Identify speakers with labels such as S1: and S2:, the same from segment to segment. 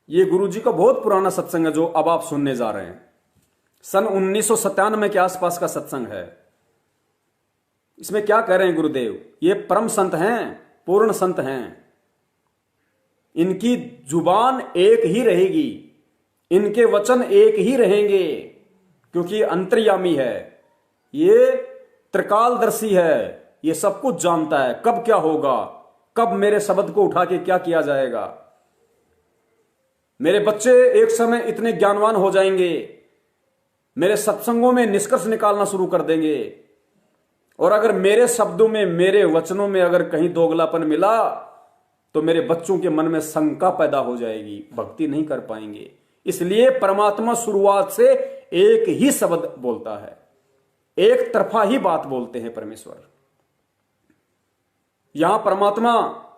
S1: ये गुरुजी का बहुत पुराना सत्संग है जो अब आप सुनने जा रहे हैं। सन 1997 के आसपास का सत्संग है। इसमें क्या कह रहे हैं गुरुदेव? ये परम संत हैं, पूर्ण संत हैं। इनकी जुबान एक ही रहेगी, इनके वचन एक ही रहेंगे, क्योंकि अंतर्यामी है, ये त्रिकालदर्शी है, ये सब कुछ जानता है। कब क्या होगा, कब मेरे शब्द को उठा के क्या किया जाएगा। मेरे बच्चे एक समय इतने ज्ञानवान हो जाएंगे, मेरे सत्संगों में निष्कर्ष निकालना शुरू कर देंगे, और अगर मेरे शब्दों में, मेरे वचनों में अगर कहीं दोगलापन मिला तो मेरे बच्चों के मन में शंका पैदा हो जाएगी, भक्ति नहीं कर पाएंगे। इसलिए परमात्मा शुरुआत से एक ही शब्द बोलता है, एक तरफा ही बात बोलते हैं परमेश्वर। यहां परमात्मा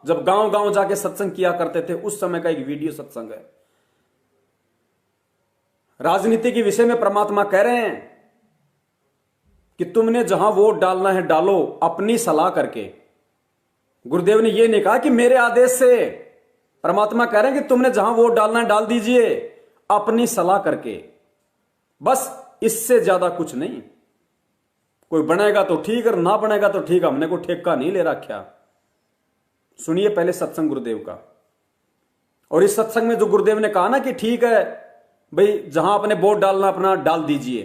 S1: जब गांव गांव जाके सत्संग किया करते थे, उस समय का एक वीडियो सत्संग है। राजनीति के विषय में परमात्मा कह रहे हैं कि तुमने जहां वोट डालना है डालो, अपनी सलाह करके। गुरुदेव ने यह नहीं कहा कि मेरे आदेश से। परमात्मा कह रहे हैं कि तुमने जहां वोट डालना है डाल दीजिए, अपनी सलाह करके, बस इससे ज्यादा कुछ नहीं। कोई बनेगा तो ठीक, और ना बनेगा तो ठीक, हमने को ठेका नहीं ले रखा। सुनिए पहले सत्संग गुरुदेव का। और इस सत्संग में जो गुरुदेव ने कहा ना कि ठीक है भाई, जहां आपने वोट डालना अपना डाल दीजिए,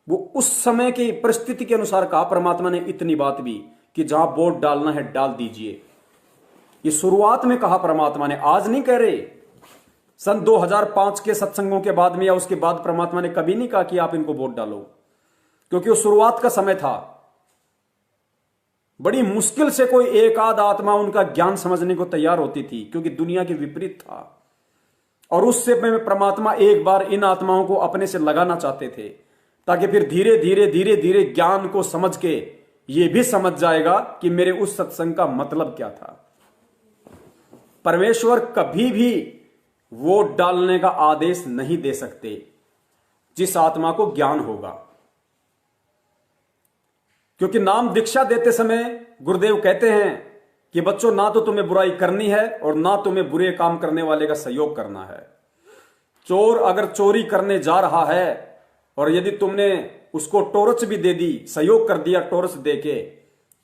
S1: वो उस समय की परिस्थिति के अनुसार कहा परमात्मा ने इतनी बात भी, कि जहां वोट डालना है डाल दीजिए। ये शुरुआत में कहा परमात्मा ने, आज नहीं कह रहे। सन 2005 के सत्संगों के बाद में या उसके बाद परमात्मा ने कभी नहीं कहा कि आप इनको वोट डालो, क्योंकि वो शुरुआत का समय था। बड़ी मुश्किल से कोई एक आध आत्मा उनका ज्ञान समझने को तैयार होती थी, क्योंकि दुनिया के विपरीत था। और उससे में परमात्मा एक बार इन आत्माओं को अपने से लगाना चाहते थे, ताकि फिर धीरे धीरे धीरे धीरे ज्ञान को समझ के ये भी समझ जाएगा कि मेरे उस सत्संग का मतलब क्या था। परमेश्वर कभी भी वोट डालने का आदेश नहीं दे सकते जिस आत्मा को ज्ञान होगा, क्योंकि नाम दीक्षा देते समय गुरुदेव कहते हैं कि बच्चों, ना तो तुम्हें बुराई करनी है और ना तुम्हें बुरे काम करने वाले का सहयोग करना है। चोर अगर चोरी करने जा रहा है और यदि तुमने उसको टॉर्च भी दे दी, सहयोग कर दिया टॉर्च देके,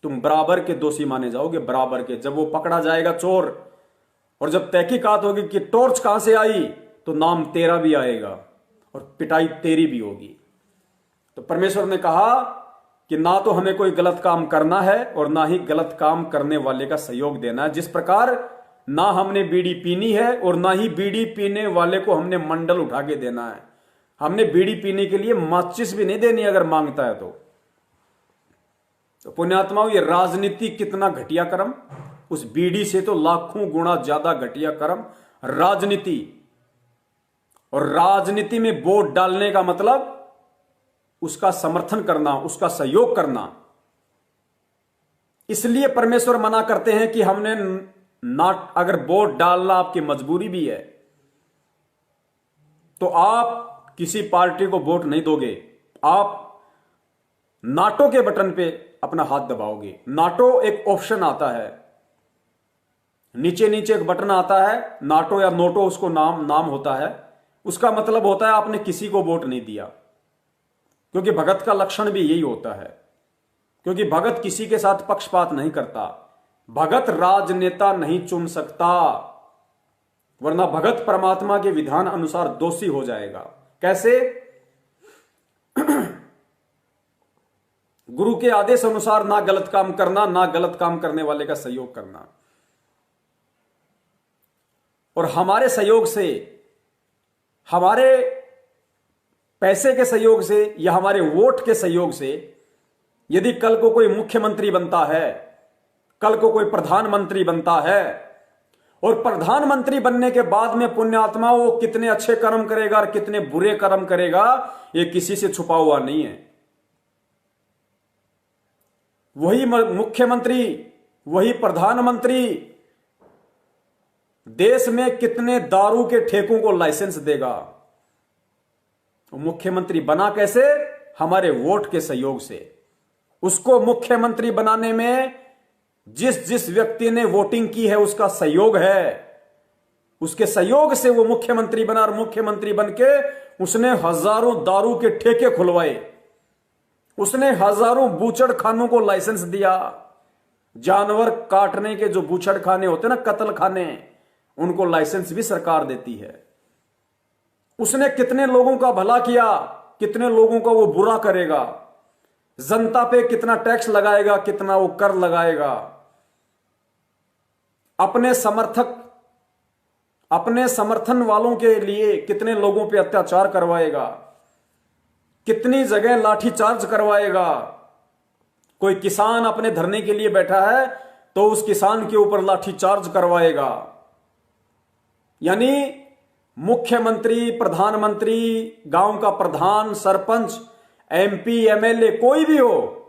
S1: तुम बराबर के दोषी माने जाओगे, बराबर के। जब वो पकड़ा जाएगा चोर, और जब तहकीकात होगी कि टॉर्च कहां से आई, तो नाम तेरा भी आएगा और पिटाई तेरी भी होगी। तो परमेश्वर ने कहा कि ना तो हमें कोई गलत काम करना है और ना ही गलत काम करने वाले का सहयोग देना है। जिस प्रकार ना हमने बीड़ी पीनी है और ना ही बीड़ी पीने वाले को हमने मंडल उठा के देना है। हमने बीड़ी पीने के लिए माचिस भी नहीं देनी अगर मांगता है तो पुण्यात्माओं, ये राजनीति कितना घटिया कर्म, उस बीड़ी से तो लाखों गुना ज्यादा घटिया कर्म राजनीति। और राजनीति में वोट डालने का मतलब उसका समर्थन करना, उसका सहयोग करना। इसलिए परमेश्वर मना करते हैं कि हमने ना, अगर वोट डालना आपकी मजबूरी भी है तो आप किसी पार्टी को वोट नहीं दोगे, आप नाटो के बटन पे अपना हाथ दबाओगे। नाटो एक ऑप्शन आता है, नीचे नीचे एक बटन आता है, नाटो या नोटो उसको नाम होता है। उसका मतलब होता है आपने किसी को वोट नहीं दिया, क्योंकि भगत का लक्षण भी यही होता है। क्योंकि भगत किसी के साथ पक्षपात नहीं करता, भगत राजनेता नहीं चुन सकता, वरना भगत परमात्मा के विधान अनुसार दोषी हो जाएगा। कैसे? गुरु के आदेश अनुसार ना गलत काम करना, ना गलत काम करने वाले का सहयोग करना। और हमारे सहयोग से, हमारे पैसे के सहयोग से या हमारे वोट के सहयोग से यदि कल को कोई मुख्यमंत्री बनता है, कल को कोई प्रधानमंत्री बनता है, और प्रधानमंत्री बनने के बाद में पुण्यात्मा वो कितने अच्छे कर्म करेगा और कितने बुरे कर्म करेगा, ये किसी से छुपा हुआ नहीं है। वही मुख्यमंत्री, वही प्रधानमंत्री देश में कितने दारू के ठेकों को लाइसेंस देगा। तो मुख्यमंत्री बना कैसे? हमारे वोट के सहयोग से। उसको मुख्यमंत्री बनाने में जिस जिस व्यक्ति ने वोटिंग की है उसका सहयोग है, उसके सहयोग से वो मुख्यमंत्री बना और मुख्यमंत्री बनके उसने हजारों दारू के ठेके खुलवाए, उसने हजारों बूचड़ खानों को लाइसेंस दिया। जानवर काटने के जो बूचड़ खाने होते ना, कत्ल खाने, उनको लाइसेंस भी सरकार देती है। उसने कितने लोगों का भला किया, कितने लोगों का वो बुरा करेगा, जनता पे कितना टैक्स लगाएगा, कितना वो कर लगाएगा, अपने समर्थन वालों के लिए कितने लोगों पे अत्याचार करवाएगा, कितनी जगह लाठीचार्ज करवाएगा। कोई किसान अपने धरने के लिए बैठा है तो उस किसान के ऊपर लाठीचार्ज करवाएगा। यानी मुख्यमंत्री, प्रधानमंत्री, गांव का प्रधान, सरपंच, एमपी, एमएलए, कोई भी हो,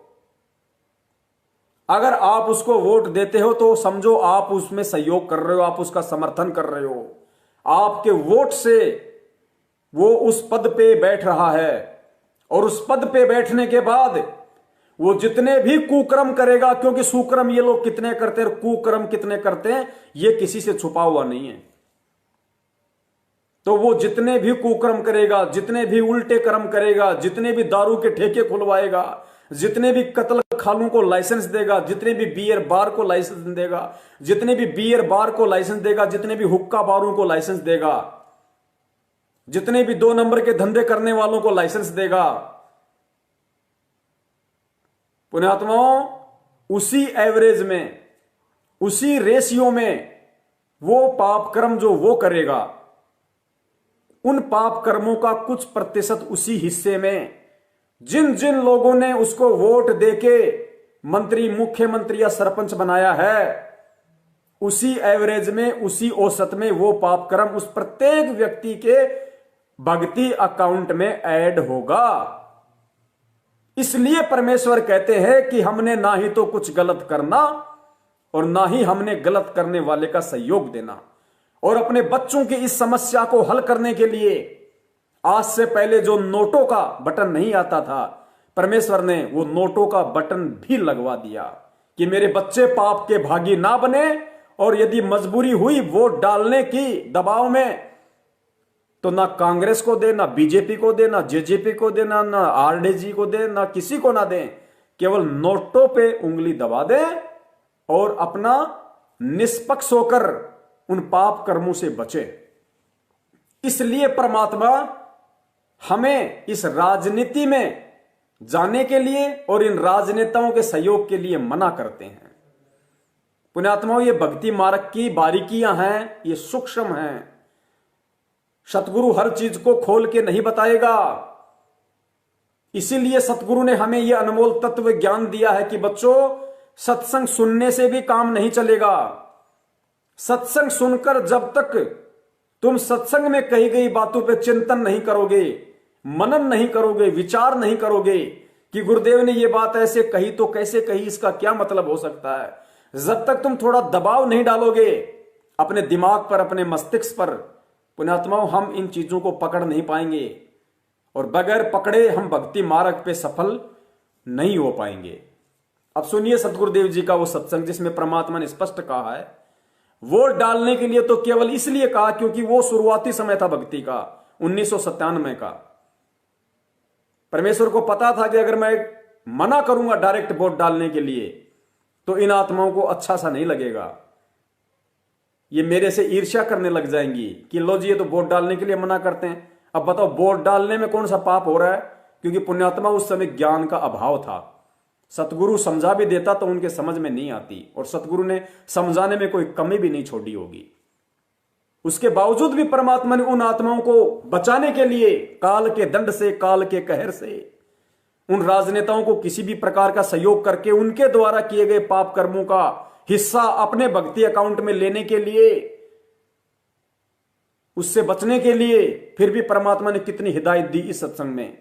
S1: अगर आप उसको वोट देते हो तो समझो आप उसमें सहयोग कर रहे हो, आप उसका समर्थन कर रहे हो। आपके वोट से वो उस पद पे बैठ रहा है और उस पद पे बैठने के बाद वो जितने भी कुकर्म करेगा, क्योंकि सुकर्म ये लोग कितने करते हैं, कुकर्म कितने करते हैं, ये किसी से छुपा हुआ नहीं है। तो वो जितने भी कुकर्म करेगा, जितने भी उल्टे कर्म करेगा, जितने भी दारू के ठेके खुलवाएगा, जितने भी कत्ल खानों को लाइसेंस देगा, जितने भी बियर बार को लाइसेंस देगा, जितने भी बियर बार को लाइसेंस देगा, जितने भी हुक्का बारों को लाइसेंस देगा, जितने भी 2 नंबर के धंधे करने वालों को लाइसेंस देगा, पुण्यात्माओं, उसी एवरेज में, उसी रेशियो में वो पाप कर्म जो वो करेगा, उन पाप कर्मों का कुछ प्रतिशत उसी हिस्से में जिन जिन लोगों ने उसको वोट देके मंत्री, मुख्यमंत्री या सरपंच बनाया है, उसी एवरेज में, उसी औसत में वो पाप कर्म उस प्रत्येक व्यक्ति के भक्ति अकाउंट में ऐड होगा। इसलिए परमेश्वर कहते हैं कि हमने ना ही तो कुछ गलत करना और ना ही हमने गलत करने वाले का सहयोग देना। और अपने बच्चों की इस समस्या को हल करने के लिए आज से पहले जो नोटों का बटन नहीं आता था, परमेश्वर ने वो नोटों का बटन भी लगवा दिया कि मेरे बच्चे पाप के भागी ना बने, और यदि मजबूरी हुई वोट डालने की दबाव में, तो ना कांग्रेस को दे, ना बीजेपी को दे, ना जेजेपी को दे, ना आरजेडी को दे, ना किसी को ना दे, केवल नोटों पे उंगली दबा दे और अपना निष्पक्ष होकर उन पाप कर्मों से बचे। इसलिए परमात्मा हमें इस राजनीति में जाने के लिए और इन राजनेताओं के सहयोग के लिए मना करते हैं। पुण्यात्माओं, ये भक्ति मार्ग की बारीकियां हैं, ये सूक्ष्म हैं। सतगुरु हर चीज को खोल के नहीं बताएगा। इसीलिए सतगुरु ने हमें यह अनमोल तत्व ज्ञान दिया है कि बच्चों, सत्संग सुनने से भी काम नहीं चलेगा। सत्संग सुनकर जब तक तुम सत्संग में कही गई बातों पे चिंतन नहीं करोगे, मनन नहीं करोगे, विचार नहीं करोगे कि गुरुदेव ने ये बात ऐसे कही तो कैसे कही, इसका क्या मतलब हो सकता है, जब तक तुम थोड़ा दबाव नहीं डालोगे अपने दिमाग पर, अपने मस्तिष्क पर, पुण्यात्माओं, हम इन चीजों को पकड़ नहीं पाएंगे और बगैर पकड़े हम भक्ति मार्ग पे सफल नहीं हो पाएंगे। अब सुनिए सतगुरुदेव जी का वो सत्संग जिसमें परमात्मा ने स्पष्ट कहा है, वोट डालने के लिए तो केवल इसलिए कहा क्योंकि वो शुरुआती समय था भक्ति का, 1997 का। परमेश्वर को पता था कि अगर मैं मना करूंगा डायरेक्ट वोट डालने के लिए तो इन आत्माओं को अच्छा सा नहीं लगेगा, ये मेरे से ईर्ष्या करने लग जाएंगी कि लो जी ये तो वोट डालने के लिए मना करते हैं। अब बताओ वोट डालने में कौन सा पाप हो रहा है? क्योंकि पुण्यात्मा उस समय ज्ञान का अभाव था। सतगुरु समझा भी देता तो उनके समझ में नहीं आती, और सतगुरु ने समझाने में कोई कमी भी नहीं छोड़ी होगी। उसके बावजूद भी परमात्मा ने उन आत्माओं को बचाने के लिए काल के दंड से, काल के कहर से, उन राजनेताओं को किसी भी प्रकार का सहयोग करके उनके द्वारा किए गए पाप कर्मों का हिस्सा अपने भक्ति अकाउंट में लेने के लिए, उससे बचने के लिए फिर भी परमात्मा ने कितनी हिदायत दी इस सत्संग में।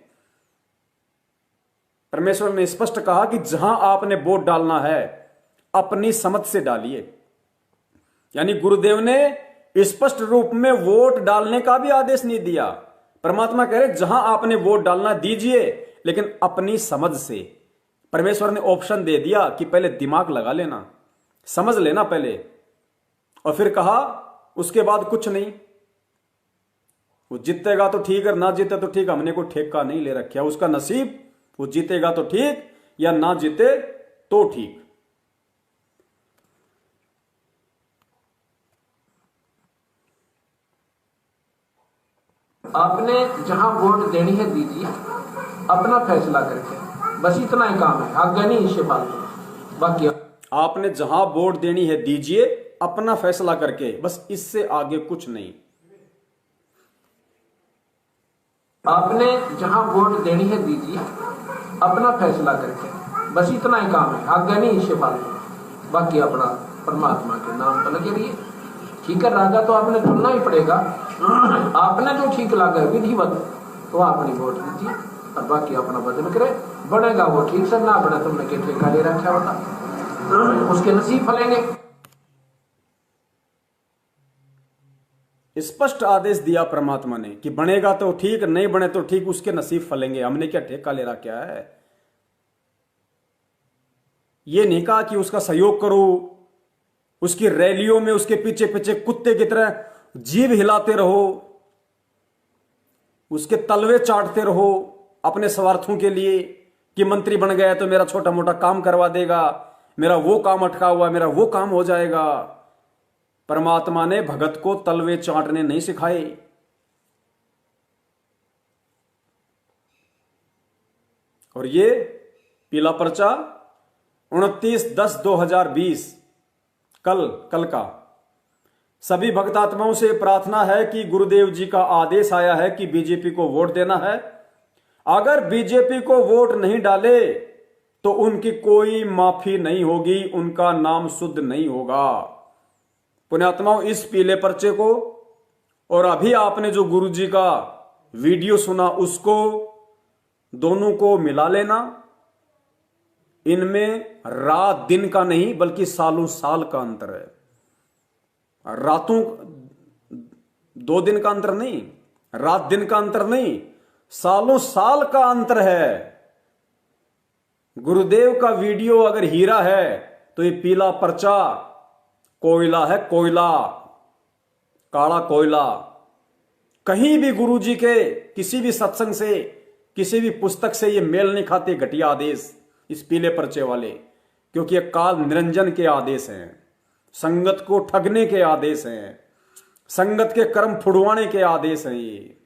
S1: परमेश्वर ने स्पष्ट कहा कि जहां आपने वोट डालना है अपनी समझ से डालिए। यानी गुरुदेव ने स्पष्ट रूप में वोट डालने का भी आदेश नहीं दिया। परमात्मा कह रहे जहां आपने वोट डालना दीजिए, लेकिन अपनी समझ से। परमेश्वर ने ऑप्शन दे दिया कि पहले दिमाग लगा लेना, समझ लेना पहले, और फिर कहा उसके बाद कुछ नहीं। वो जीतेगा तो ठीक है, ना जीते तो ठीक, हमने कोई ठेका नहीं ले रखा, उसका नसीब, वो जीतेगा तो ठीक या ना जीते तो ठीक।
S2: आपने जहां वोट देनी है दीजिए, अपना फैसला करके, बस इतना ही काम है, आगे नहीं इससे फालतू। बाकी
S1: आपने जहां वोट देनी है दीजिए, अपना फैसला करके, बस इससे आगे कुछ नहीं।
S2: आपने जहां वोट देनी है दीजिए, अपना फैसला करके, बस इतना ही काम है, आगे नहीं इससे फालतू। बाकी अपना परमात्मा के नाम पर लगे रहिए। ठीक है, राजा तो आपने चुनना ही पड़ेगा, आपने जो ठीक लगा है विधिवत, तो अपनी वोट दीजिए और बाकी अपना वजन करे। बनेगा वो ठीक से, ना बने तुमने के ठेका ले रखा होता, उसके नसीब फलेंगे।
S1: स्पष्ट आदेश दिया परमात्मा ने कि बनेगा तो ठीक, नहीं बने तो ठीक, उसके नसीब फलेंगे। हमने क्या ठेका ले रखा है? ये नहीं कहा कि उसका सहयोग करो, उसकी रैलियों में उसके पीछे पीछे कुत्ते की तरह जीभ हिलाते रहो, उसके तलवे चाटते रहो अपने स्वार्थों के लिए कि मंत्री बन गया तो मेरा छोटा मोटा काम करवा देगा, मेरा वो काम अटका हुआ, मेरा वो काम हो जाएगा। परमात्मा ने भगत को तलवे चाटने नहीं सिखाए। और ये पीला पर्चा 29/10/2020 कल का। सभी भक्तात्माओं से प्रार्थना है कि गुरुदेव जी का आदेश आया है कि बीजेपी को वोट देना है। अगर बीजेपी को वोट नहीं डाले तो उनकी कोई माफी नहीं होगी, उनका नाम शुद्ध नहीं होगा। पुण्यात्माओं, इस पीले पर्चे को और अभी आपने जो गुरु जी का वीडियो सुना उसको, दोनों को मिला लेना। इनमें रात दिन का नहीं बल्कि सालों साल का अंतर है। रातों 2 दिन का अंतर नहीं, रात दिन का अंतर नहीं, सालों साल का अंतर है। गुरुदेव का वीडियो अगर हीरा है तो ये पीला पर्चा कोयला है, कोयला, काला कोयला। कहीं भी गुरु जी के किसी भी सत्संग से, किसी भी पुस्तक से ये मेल नहीं खाते घटिया आदेश इस पीले पर्चे वाले, क्योंकि ये काल निरंजन के आदेश हैं, संगत को ठगने के आदेश हैं, संगत के कर्म फुड़वाने के आदेश हैं ये।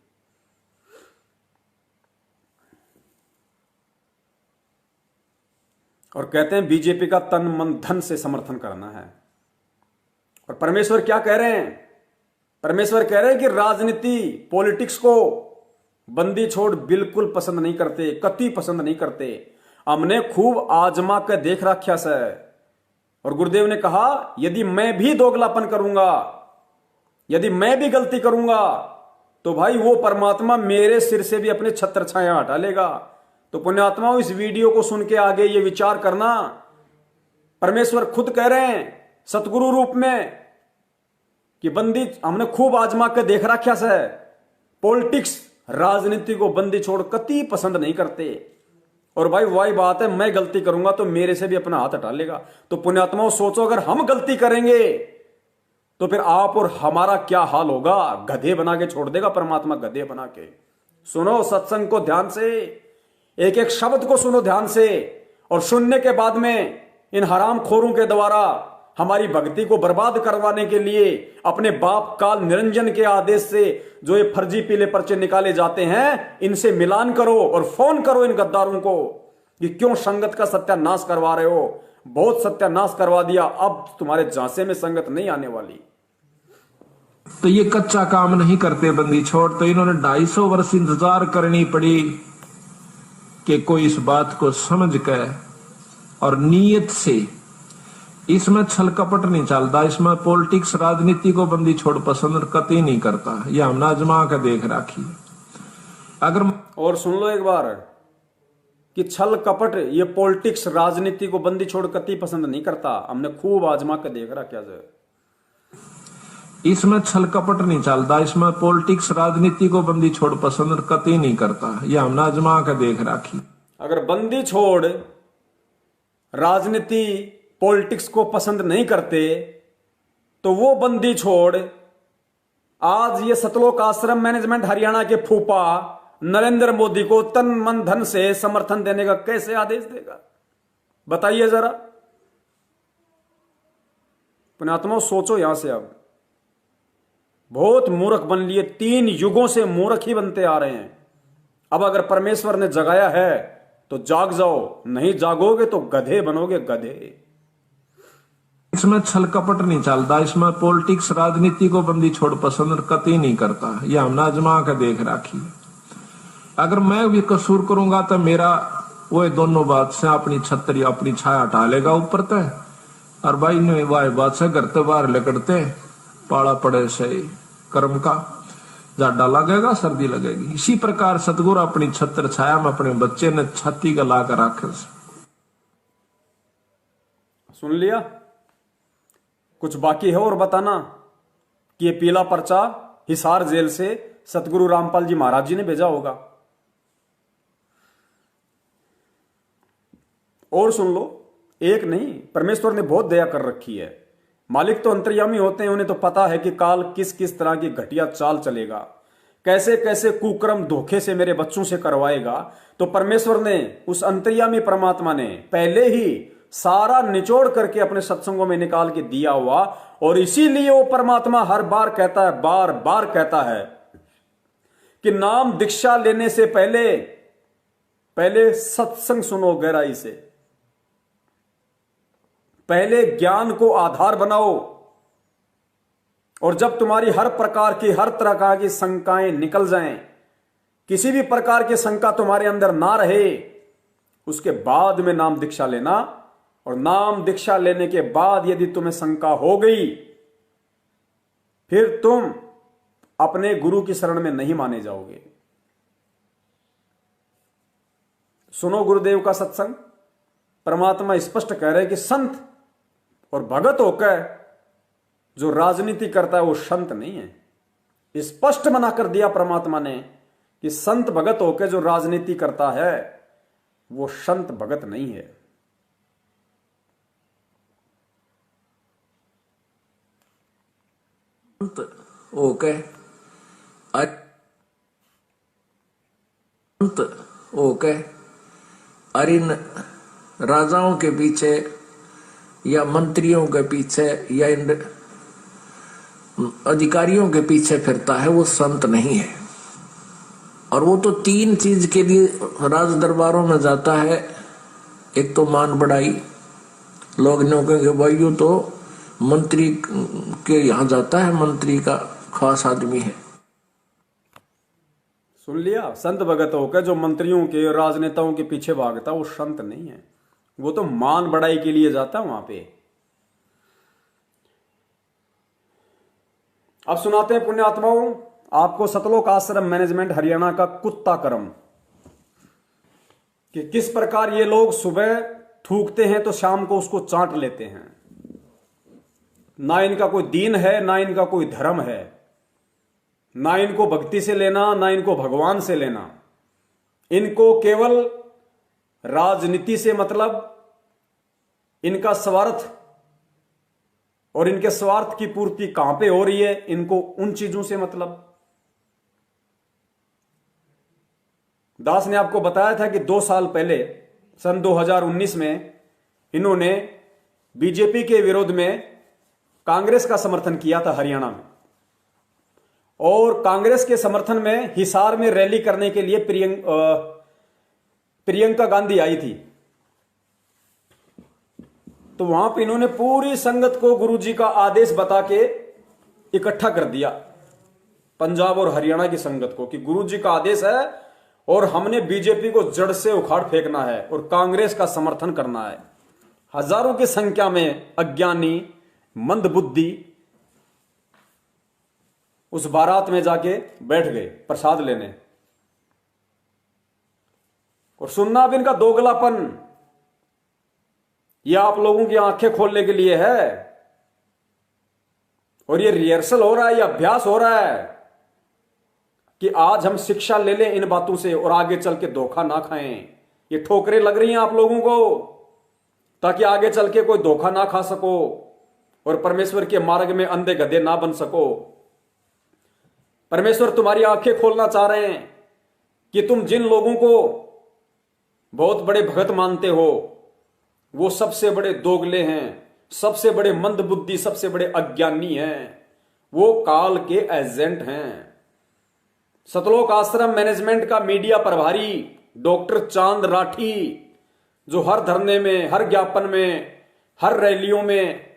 S1: और कहते हैं बीजेपी का तन मन धन से समर्थन करना है। और परमेश्वर क्या कह रहे हैं? परमेश्वर कह रहे हैं कि राजनीति, पॉलिटिक्स को बंदी छोड़ बिल्कुल पसंद नहीं करते, कति पसंद नहीं करते। हमने खूब आजमा कर देख रखा से। और गुरुदेव ने कहा यदि मैं भी दोगलापन करूंगा, यदि मैं भी गलती करूंगा तो भाई वो परमात्मा मेरे सिर से भी अपने छत्र छाया हटा लेगा। तो पुण्यात्माओं, इस वीडियो को सुन के आगे ये विचार करना, परमेश्वर खुद कह रहे हैं सतगुरु रूप में कि बंदी हमने खूब आजमा के देख रखा से। पॉलिटिक्स, राजनीति को बंदी छोड़ कति पसंद नहीं करते। और भाई वही बात है, मैं गलती करूंगा तो मेरे से भी अपना हाथ हटा लेगा। तो पुण्यात्माओं सोचो, अगर हम गलती करेंगे तो फिर आप और हमारा क्या हाल होगा? गधे बना के छोड़ देगा परमात्मा, गधे बना के। सुनो सत्संग को ध्यान से, एक एक शब्द को सुनो ध्यान से, और सुनने के बाद में इन हराम खोरों के द्वारा हमारी भक्ति को बर्बाद करवाने के लिए अपने बाप काल निरंजन के आदेश से जो ये फर्जी पीले पर्चे निकाले जाते हैं, इनसे मिलान करो और फोन करो इन गद्दारों को कि क्यों संगत का सत्यानाश करवा रहे हो। बहुत सत्यानाश करवा दिया, अब तुम्हारे झांसे में संगत नहीं आने वाली।
S2: तो ये कच्चा काम नहीं करते बंदी छोड़, तो इन्होंने 250 वर्ष इंतजार करनी पड़ी कि कोई इस बात को समझ कर और नीयत से, इसमें छल कपट नहीं चलता, इसमें पॉलिटिक्स, राजनीति को बंदी छोड़ पसंद कतई नहीं करता। यह हमने आजमा के देख राखी। अगर
S1: और सुन लो एक बार कि छल कपट, ये पॉलिटिक्स, राजनीति को बंदी छोड़ कतई पसंद नहीं करता, हमने खूब आजमा के देख रहा क्या जो।
S2: इसमें छल कपट नहीं चलता, इसमें पॉलिटिक्स, राजनीति को बंदी छोड़ पसंद कतई नहीं करता। यह हमने आजमा के देख राखी।
S1: अगर बंदी छोड़ राजनीति, पॉलिटिक्स को पसंद नहीं करते तो वो बंदी छोड़ आज ये सतलोक आश्रम मैनेजमेंट हरियाणा के फूफा नरेंद्र मोदी को तन मन धन से समर्थन देने का कैसे आदेश देगा? बताइए जरा। पुण्यात्माओं, सोचो यहां से। अब बहुत मूर्ख बन लिए, 3 युगों से मूर्ख ही बनते आ रहे हैं। अब अगर परमेश्वर ने जगाया है तो जाग जाओ, नहीं जागोगे तो गधे बनोगे, गधे।
S2: इसमें छल कपट नहीं चलता, इसमें पॉलिटिक्स राजनीति को बंदी छोड़ पसंद कतई नहीं करता। यह हमने आजमा के देख राखी। अगर मैं भी कसूर करूंगा तो मेरा वो दोनों बात से अपनी छतरी अपनी छाया हटा लेगा ऊपर तय, और भाई ने वाह बात से घर तो बाहर लकड़ते पाला पड़े से कर्म का जाडा लगेगा, सर्दी लगेगी। इसी प्रकार सतगुरु अपनी छत्र छाया में अपने बच्चे ने छाती का ला कर रखे।
S1: सुन लिया? कुछ बाकी है और बताना कि ये पीला पर्चा हिसार जेल से सतगुरु रामपाल जी महाराज जी ने भेजा होगा। और सुन लो, एक नहीं, परमेश्वर ने बहुत दया कर रखी है। मालिक तो अंतर्यामी होते हैं, उन्हें तो पता है कि काल किस किस तरह की घटिया चाल चलेगा, कैसे कैसे कुक्रम धोखे से मेरे बच्चों से करवाएगा। तो परमेश्वर ने, उस अंतर्यामी परमात्मा ने पहले ही सारा निचोड़ करके अपने सत्संगों में निकाल के दिया हुआ। और इसीलिए वो परमात्मा हर बार कहता है, बार बार कहता है कि नाम दीक्षा लेने से पहले सत्संग सुनो गहराई से, पहले ज्ञान को आधार बनाओ। और जब तुम्हारी हर प्रकार की, हर तरह की शंकाएं निकल जाएं, किसी भी प्रकार की शंका तुम्हारे अंदर ना रहे, उसके बाद में नाम दीक्षा लेना। और नाम दीक्षा लेने के बाद यदि तुम्हें शंका हो गई, फिर तुम अपने गुरु की शरण में नहीं माने जाओगे। सुनो गुरुदेव का सत्संग। परमात्मा स्पष्ट कह रहे हैं कि संत और भगत होकर जो राजनीति करता है वो संत नहीं है। स्पष्ट मना कर दिया परमात्मा ने कि संत भगत होकर जो राजनीति करता है वो संत भगत नहीं है।
S2: ओके, ओके, और इन राजाओं के पीछे या मंत्रियों के पीछे या इन अधिकारियों के पीछे फिरता है, वो संत नहीं है। और वो तो 3 चीज के लिए राज दरबारों में जाता है। एक तो मान बढ़ाई, लोग नो कहेंगे भाई यो तो मंत्री के यहां जाता है, मंत्री का खास आदमी है।
S1: सुन लिया? संत भगत होकर जो मंत्रियों के, राजनेताओं के पीछे भागता वो संत नहीं है, वो तो मान बढ़ाई के लिए जाता वहां पे। अब सुनाते हैं पुण्यात्माओं आपको सतलोक आश्रम मैनेजमेंट हरियाणा का कुत्ता कर्म, कि किस प्रकार ये लोग सुबह थूकते हैं तो शाम को उसको चाट लेते हैं। ना इनका कोई दीन है, ना इनका कोई धर्म है, ना इनको भक्ति से लेना, ना इनको भगवान से लेना। इनको केवल राजनीति से मतलब, इनका स्वार्थ, और इनके स्वार्थ की पूर्ति कहां पे हो रही है, इनको उन चीजों से मतलब। दास ने आपको बताया था कि 2 साल पहले सन 2019 में इन्होंने बीजेपी के विरोध में कांग्रेस का समर्थन किया था हरियाणा में। और कांग्रेस के समर्थन में हिसार में रैली करने के लिए प्रियंका गांधी आई थी। तो वहां पे इन्होंने पूरी संगत को गुरुजी का आदेश बता के इकट्ठा कर दिया, पंजाब और हरियाणा की संगत को, कि गुरुजी का आदेश है और हमने बीजेपी को जड़ से उखाड़ फेंकना है और कांग्रेस का समर्थन करना है। हजारों की संख्या में अज्ञानी मंदबुद्धि उस बारात में जाके बैठ गए प्रसाद लेने। और सुनना अब इनका दोगलापन, यह आप लोगों की आंखें खोलने के लिए है। और ये रिहर्सल हो रहा है, यह अभ्यास हो रहा है कि आज हम शिक्षा ले लें इन बातों से और आगे चल के धोखा ना खाएं। ये ठोकरें लग रही हैं आप लोगों को ताकि आगे चल के कोई धोखा ना खा सको और परमेश्वर के मार्ग में अंधे गधे ना बन सको। परमेश्वर तुम्हारी आंखें खोलना चाह रहे हैं कि तुम जिन लोगों को बहुत बड़े भगत मानते हो वो सबसे बड़े दोगले हैं, सबसे बड़े मंदबुद्धि, सबसे बड़े अज्ञानी हैं, वो काल के एजेंट हैं। सतलोक आश्रम मैनेजमेंट का मीडिया प्रभारी डॉक्टर चांद राठी, जो हर धरने में, हर ज्ञापन में, हर रैलियों में,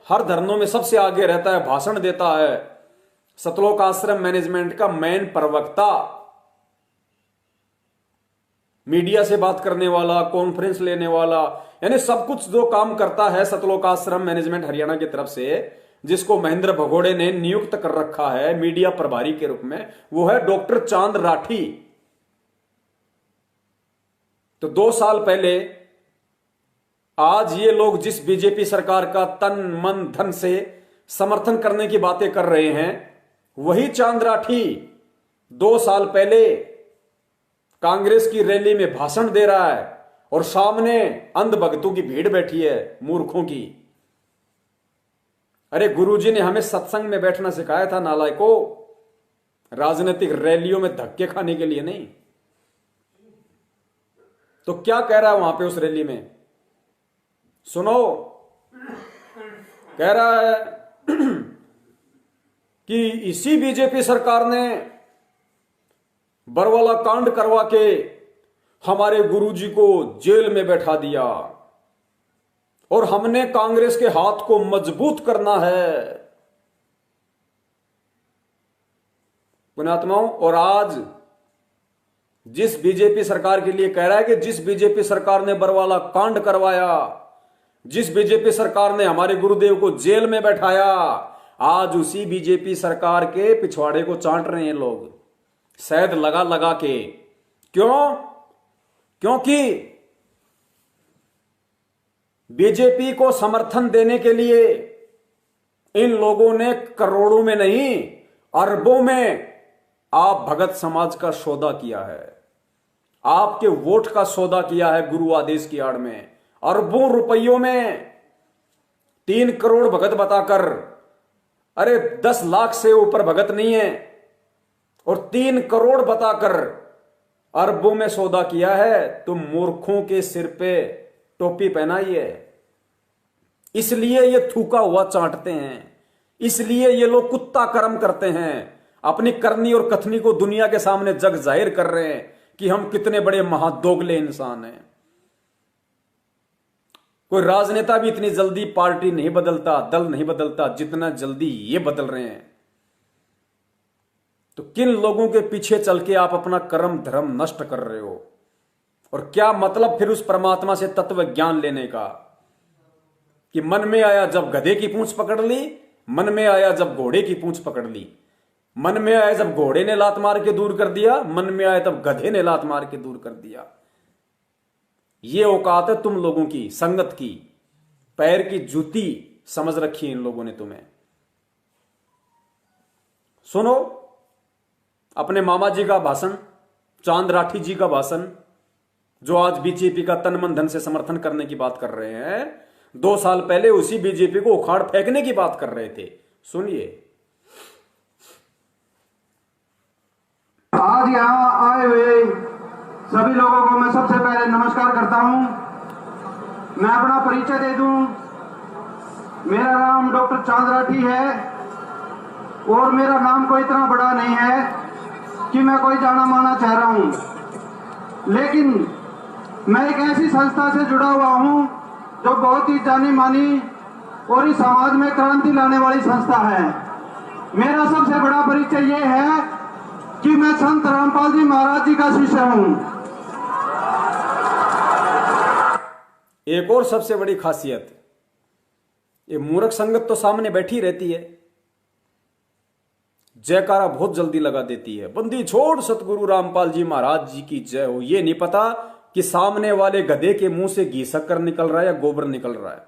S1: हर धरनों में सबसे आगे रहता है, भाषण देता है, सतलोक आश्रम मैनेजमेंट का मेन प्रवक्ता, मीडिया से बात करने वाला, कॉन्फ्रेंस लेने वाला, यानी सब कुछ जो काम करता है सतलोक आश्रम मैनेजमेंट हरियाणा की तरफ से, जिसको महेंद्र भगोड़े ने नियुक्त कर रखा है मीडिया प्रभारी के रूप में, वो है डॉक्टर चांद राठी। तो 2 साल पहले आज ये लोग जिस बीजेपी सरकार का तन मन धन से समर्थन करने की बातें कर रहे हैं, वही चांद राठी 2 साल पहले कांग्रेस की रैली में भाषण दे रहा है और सामने अंध भक्तों की भीड़ बैठी है, मूर्खों की। अरे गुरुजी ने हमें सत्संग में बैठना सिखाया था नालायकों, राजनीतिक रैलियों में धक्के खाने के लिए नहीं। तो क्या कह रहा है वहां पे उस रैली में, सुनो। कह रहा है कि इसी बीजेपी सरकार ने बरवाला कांड करवा के हमारे गुरुजी को जेल में बैठा दिया और हमने कांग्रेस के हाथ को मजबूत करना है। पुण्यात्माओं, और आज जिस बीजेपी सरकार के लिए कह रहा है कि जिस बीजेपी सरकार ने बरवाला कांड करवाया, जिस बीजेपी सरकार ने हमारे गुरुदेव को जेल में बैठाया, आज उसी बीजेपी सरकार के पिछवाड़े को चाट रहे हैं लोग, शहद लगा लगा के। क्यों? क्योंकि बीजेपी को समर्थन देने के लिए इन लोगों ने करोड़ों में नहीं, अरबों में आप भगत समाज का सौदा किया है, आपके वोट का सौदा किया है गुरु आदेश की आड़ में। अरबों रुपयों में 3 करोड़ भगत बताकर, अरे 10 लाख से ऊपर भगत नहीं है, और 3 करोड़ बताकर अरबों में सौदा किया है। तुम मूर्खों के सिर पे टोपी पहनाई है, इसलिए ये थूका हुआ चाटते हैं, इसलिए ये लोग कुत्ता कर्म करते हैं, अपनी करनी और कथनी को दुनिया के सामने जग जाहिर कर रहे हैं कि हम कितने बड़े महादोगले इंसान हैं। कोई राजनेता भी इतनी जल्दी पार्टी नहीं बदलता, दल नहीं बदलता, जितना जल्दी ये बदल रहे हैं। तो किन लोगों के पीछे चल के आप अपना कर्म धर्म नष्ट कर रहे हो? और क्या मतलब फिर उस परमात्मा से तत्व ज्ञान लेने का कि मन में आया जब गधे की पूंछ पकड़ ली, मन में आया जब घोड़े की पूंछ पकड़ ली, मन में आया जब घोड़े ने लात मार के दूर कर दिया, मन में आया तब गधे ने लात मार के दूर कर दिया। ये औकात है तुम लोगों की, संगत की, पैर की जूती समझ रखी है इन लोगों ने तुम्हें। सुनो अपने मामा जी का भाषण, चांद राठी जी का भाषण, जो आज बीजेपी का तन मन धन से समर्थन करने की बात कर रहे हैं, 2 साल पहले उसी बीजेपी को उखाड़ फेंकने की बात कर रहे थे। सुनिए।
S3: आज यहाँ आए हुए सभी लोगों को मैं सबसे पहले नमस्कार करता हूँ। मैं अपना परिचय दे दूं। मेरा नाम डॉक्टर चांद राठी है और मेरा नाम कोई इतना बड़ा नहीं है कि मैं कोई जाना माना चाह रहा हूँ, लेकिन मैं एक ऐसी संस्था से जुड़ा हुआ हूँ जो बहुत ही जानी मानी और इस समाज में क्रांति लाने वाली संस्था है। मेरा सबसे बड़ा परिचय ये है कि मैं संत रामपाल जी महाराज जी का शिष्य हूँ।
S1: एक और सबसे बड़ी खासियत, ये मूर्ख संगत तो सामने बैठी रहती है, जयकारा बहुत जल्दी लगा देती है, बंदी छोड़ सतगुरु रामपाल जी महाराज जी की जय हो। ये नहीं पता कि सामने वाले गधे के मुंह से घी शक्कर निकल रहा है या गोबर निकल रहा है,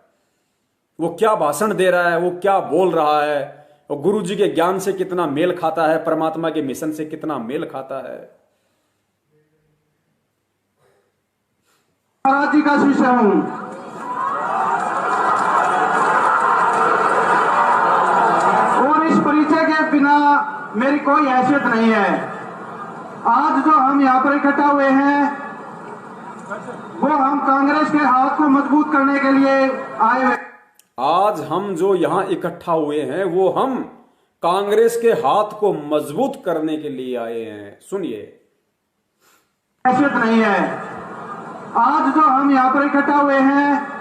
S1: वो क्या भाषण दे रहा है, वो क्या बोल रहा है, और गुरु जी के ज्ञान से कितना मेल खाता है, परमात्मा के मिशन से कितना मेल खाता है।
S3: महाराज जी का शिष्य हूँ और इस परिचय के बिना मेरी कोई हैसियत नहीं है। आज जो हम यहाँ पर इकट्ठा हुए हैं वो हम कांग्रेस के हाथ को मजबूत करने के लिए आए हुए।
S1: आज हम जो यहाँ इकट्ठा हुए हैं वो हम कांग्रेस के हाथ को मजबूत करने के लिए आए हैं। सुनिए,
S3: हैसियत नहीं है। आज जो हम यहाँ पर इकट्ठा हुए हैं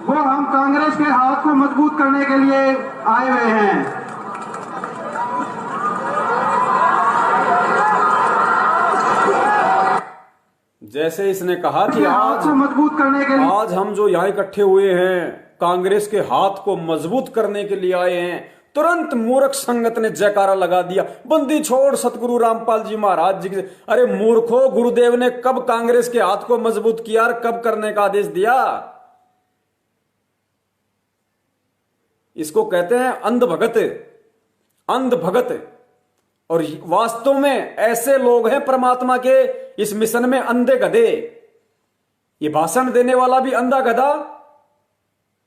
S3: वो हम कांग्रेस के हाथ को मजबूत करने के लिए आए हुए हैं।
S1: जैसे इसने कहा कि
S3: हाथ को मजबूत करने के लिए
S1: आज हम जो यहाँ इकट्ठे हुए हैं कांग्रेस के हाथ को मजबूत करने के लिए आए हैं, तुरंत मूर्ख संगत ने जयकारा लगा दिया, बंदी छोड़ सतगुरु रामपाल जी महाराज जी के। अरे मूर्खो, गुरुदेव ने कब कांग्रेस के हाथ को मजबूत किया और कब करने का आदेश दिया? इसको कहते हैं अंध भगत, अंध भगत। और वास्तव में ऐसे लोग हैं परमात्मा के इस मिशन में अंधे गधे। ये भाषण देने वाला भी अंधा गधा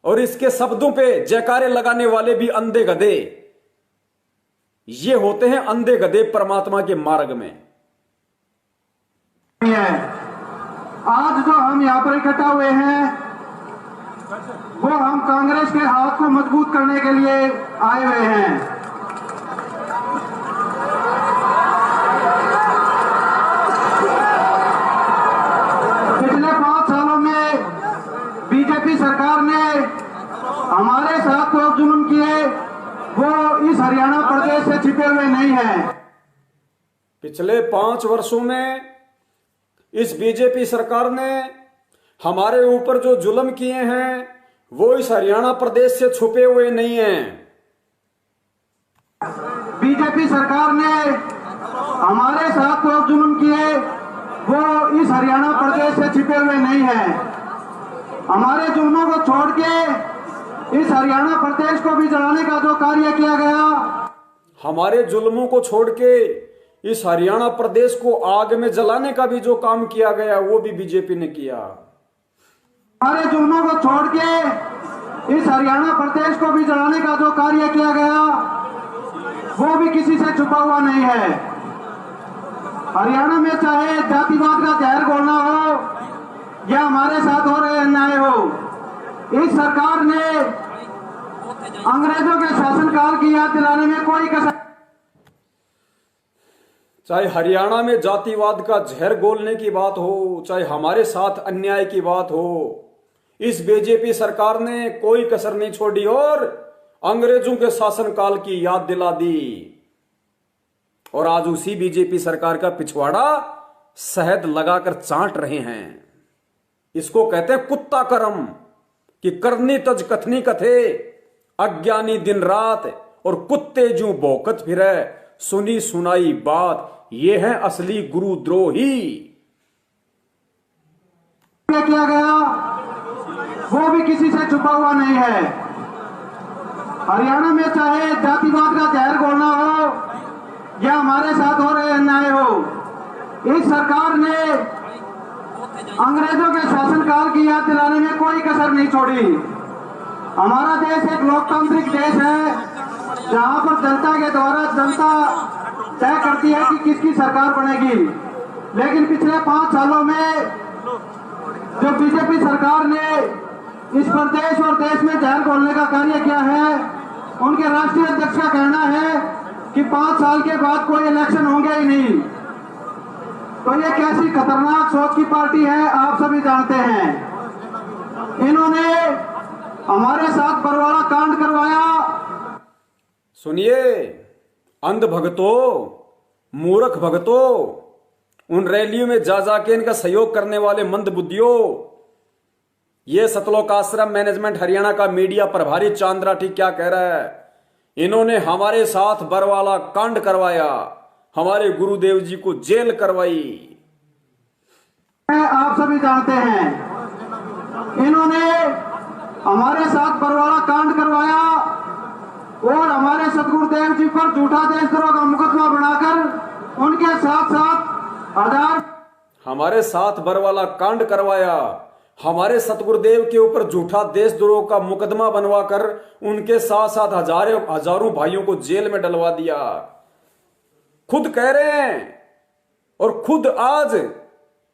S1: और इसके शब्दों पे जयकारे लगाने वाले भी अंधे गधे। ये होते हैं अंधे गधे परमात्मा के मार्ग में।
S3: आज जो हम यहाँ पर इकट्ठा हुए हैं वो हम कांग्रेस के हाथ को मजबूत करने के लिए आए हुए हैं। पिछले 5 सालों में बीजेपी सरकार ने हमारे साथ जो जुल्म किए वो इस हरियाणा प्रदेश से छिपे हुए नहीं हैं।
S1: पिछले 5 वर्षों में इस बीजेपी सरकार ने हमारे ऊपर जो जुल्म किए हैं वो इस हरियाणा प्रदेश से छुपे हुए नहीं हैं।
S3: बीजेपी सरकार ने हमारे साथ जो जुल्म किए वो इस हरियाणा प्रदेश से छिपे हुए नहीं हैं। हमारे जुल्मों को छोड़ के इस हरियाणा प्रदेश को भी जलाने का जो कार्य किया गया,
S1: हमारे जुल्मों को छोड़ के इस हरियाणा प्रदेश को आग में जलाने का भी जो काम किया गया वो भी बीजेपी ने किया।
S3: हमारे जुल्मों को छोड़ के इस हरियाणा प्रदेश को भी जलाने का जो कार्य किया गया वो भी किसी से छुपा हुआ नहीं है। हरियाणा में चाहे जातिवाद का जहर घोलना हो या हमारे साथ हो रहे अन्याय हो, इस सरकार ने अंग्रेजों के शासनकाल की याद दिलाने में कोई कसर।
S1: चाहे हरियाणा में जातिवाद का जहर घोलने की बात हो, चाहे हमारे साथ अन्याय की बात हो, इस बीजेपी सरकार ने कोई कसर नहीं छोड़ी और अंग्रेजों के शासनकाल की याद दिला दी। और आज उसी बीजेपी सरकार का पिछवाड़ा शहद लगाकर चाट रहे हैं। इसको कहते हैं कुत्ता कर्म, कि करनी तज कथनी कथे, अज्ञानी दिन रात और कुत्ते जू भौंकत फिरे, सुनी सुनाई बात, ये है असली गुरुद्रोही।
S3: किया गया वो भी किसी से छुपा हुआ नहीं है। हरियाणा में चाहे जातिवाद का जहर घोलना हो या हमारे साथ हो रहे अन्याय हो, इस सरकार ने अंग्रेजों के शासनकाल की याद दिलाने में कोई कसर नहीं छोड़ी। हमारा देश एक लोकतांत्रिक देश है जहां पर जनता के द्वारा जनता तय करती है कि किसकी सरकार बनेगी। लेकिन पिछले 5 सालों में जो बीजेपी सरकार ने इस प्रदेश और देश में जहर घोलने का कार्य किया है, उनके राष्ट्रीय अध्यक्ष का कहना है कि 5 साल के बाद कोई इलेक्शन होंगे ही नहीं। तो ये कैसी खतरनाक सोच की पार्टी है आप सभी जानते हैं। इन्होंने हमारे साथ बरवाड़ा कांड करवाया।
S1: सुनिए, अंध भगतों, मूर्ख भगतों, उन रैलियों में जा जाके इनका सहयोग करने वाले मंद बुद्धियों, ये सतलोक आश्रम मैनेजमेंट हरियाणा का मीडिया प्रभारी चांद राठी क्या कह रहा है? इन्होंने हमारे साथ बरवाला कांड करवाया, हमारे गुरुदेव जी को जेल करवाई।
S3: आप सभी जानते हैं इन्होंने हमारे साथ बरवाला कांड करवाया और हमारे सतगुरुदेव जी पर झूठा देशद्रोह का मुकदमा बनाकर उनके साथ साथ हमारे
S1: साथ बरवाला कांड करवाया, हमारे सतगुरुदेव के ऊपर झूठा देशद्रोह का मुकदमा बनवाकर उनके साथ साथ हजारों भाइयों को जेल में डलवा दिया। खुद कह रहे हैं और खुद आज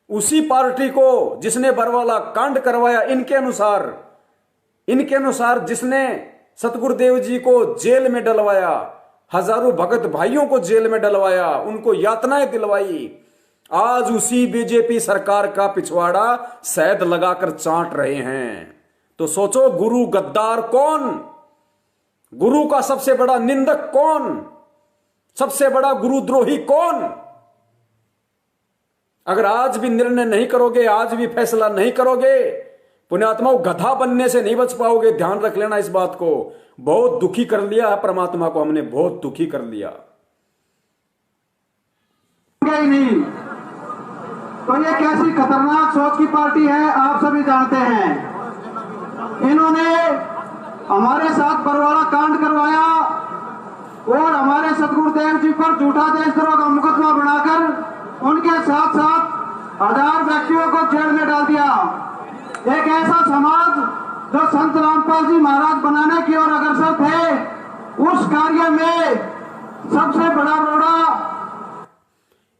S1: उसी पार्टी को जिसने बरवाला कांड करवाया, इनके अनुसार जिसने सतगुरुदेव जी को जेल में डलवाया, हजारों भगत भाइयों को जेल में डलवाया, उनको यातनाएं दिलवाई, आज उसी बीजेपी सरकार का पिछवाड़ा शहद लगाकर चाट रहे हैं। तो सोचो, गुरु गद्दार कौन, गुरु का सबसे बड़ा निंदक कौन, सबसे बड़ा गुरुद्रोही कौन? अगर आज भी निर्णय नहीं करोगे, आज भी फैसला नहीं करोगे, पुण्यात्माओं, गधा बनने से नहीं बच पाओगे। ध्यान रख लेना इस बात को। बहुत दुखी कर लिया है परमात्मा को, हमने बहुत दुखी कर लिया।
S3: नहीं तो ये कैसी खतरनाक सोच की पार्टी है, आप सभी जानते हैं। इन्होंने हमारे साथ बरवाला कांड करवाया और हमारे सतगुरुदेव जी पर झूठा देशद्रोह का मुकदमा बनाकर उनके साथ साथ 1000 व्यक्तियों को जेल में डाल दिया। एक ऐसा समाज जो संत रामपाल जी महाराज बनाने की ओर अग्रसर थे, उस कार्य में सबसे बड़ा रोड़ा।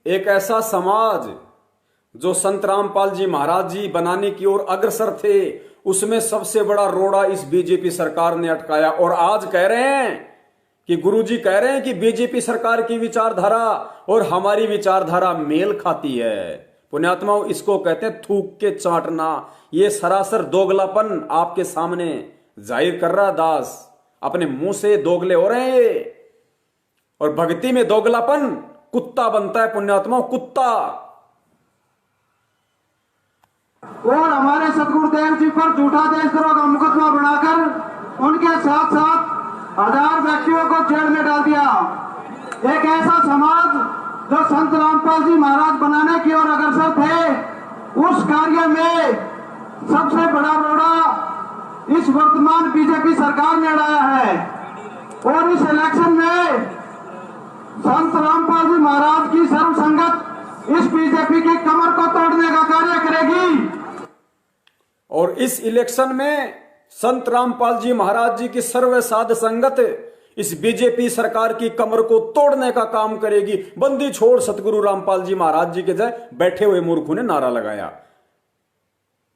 S1: एक ऐसा समाज जो संत रामपाल जी महाराज जी बनाने की ओर अग्रसर थे, उसमें सबसे बड़ा रोड़ा इस बीजेपी सरकार ने अटकाया। और आज कह रहे हैं कि गुरुजी कह रहे हैं कि बीजेपी सरकार की विचारधारा और हमारी विचारधारा मेल खाती है। पुण्यात्माओं, इसको कहते हैं थूक के चाटना। ये सरासर दोगलापन आपके सामने जाहिर कर रहा दास, अपने मुंह से दोगले हो रहे हैं ये। और भक्ति में दोगलापन कुत्ता बनता है पुण्यात्माओं, कुत्ता।
S3: और हमारे सतगुरुदेव जी पर झूठा देशद्रोह का मुकदमा बनाकर उनके साथ साथ 1000 व्यक्तियों को जेल में डाल दिया। एक ऐसा समाज जो संत रामपाल जी महाराज बनाने की ओर अग्रसर थे, उस कार्य में सबसे बड़ा रोड़ा इस वर्तमान बीजेपी सरकार ने अड़ाया है। और इस इलेक्शन में संत रामपाल जी महाराज की सर्व संगत इस बीजेपी की कमर को तोड़ने का कार्य करेगी।
S1: और इस इलेक्शन में संत रामपाल जी महाराज जी की सर्व साध संगत इस बीजेपी सरकार की कमर को तोड़ने का काम करेगी। बंदी छोड़ सतगुरु रामपाल जी महाराज जी के जय बैठे हुए मूर्खों ने नारा लगाया।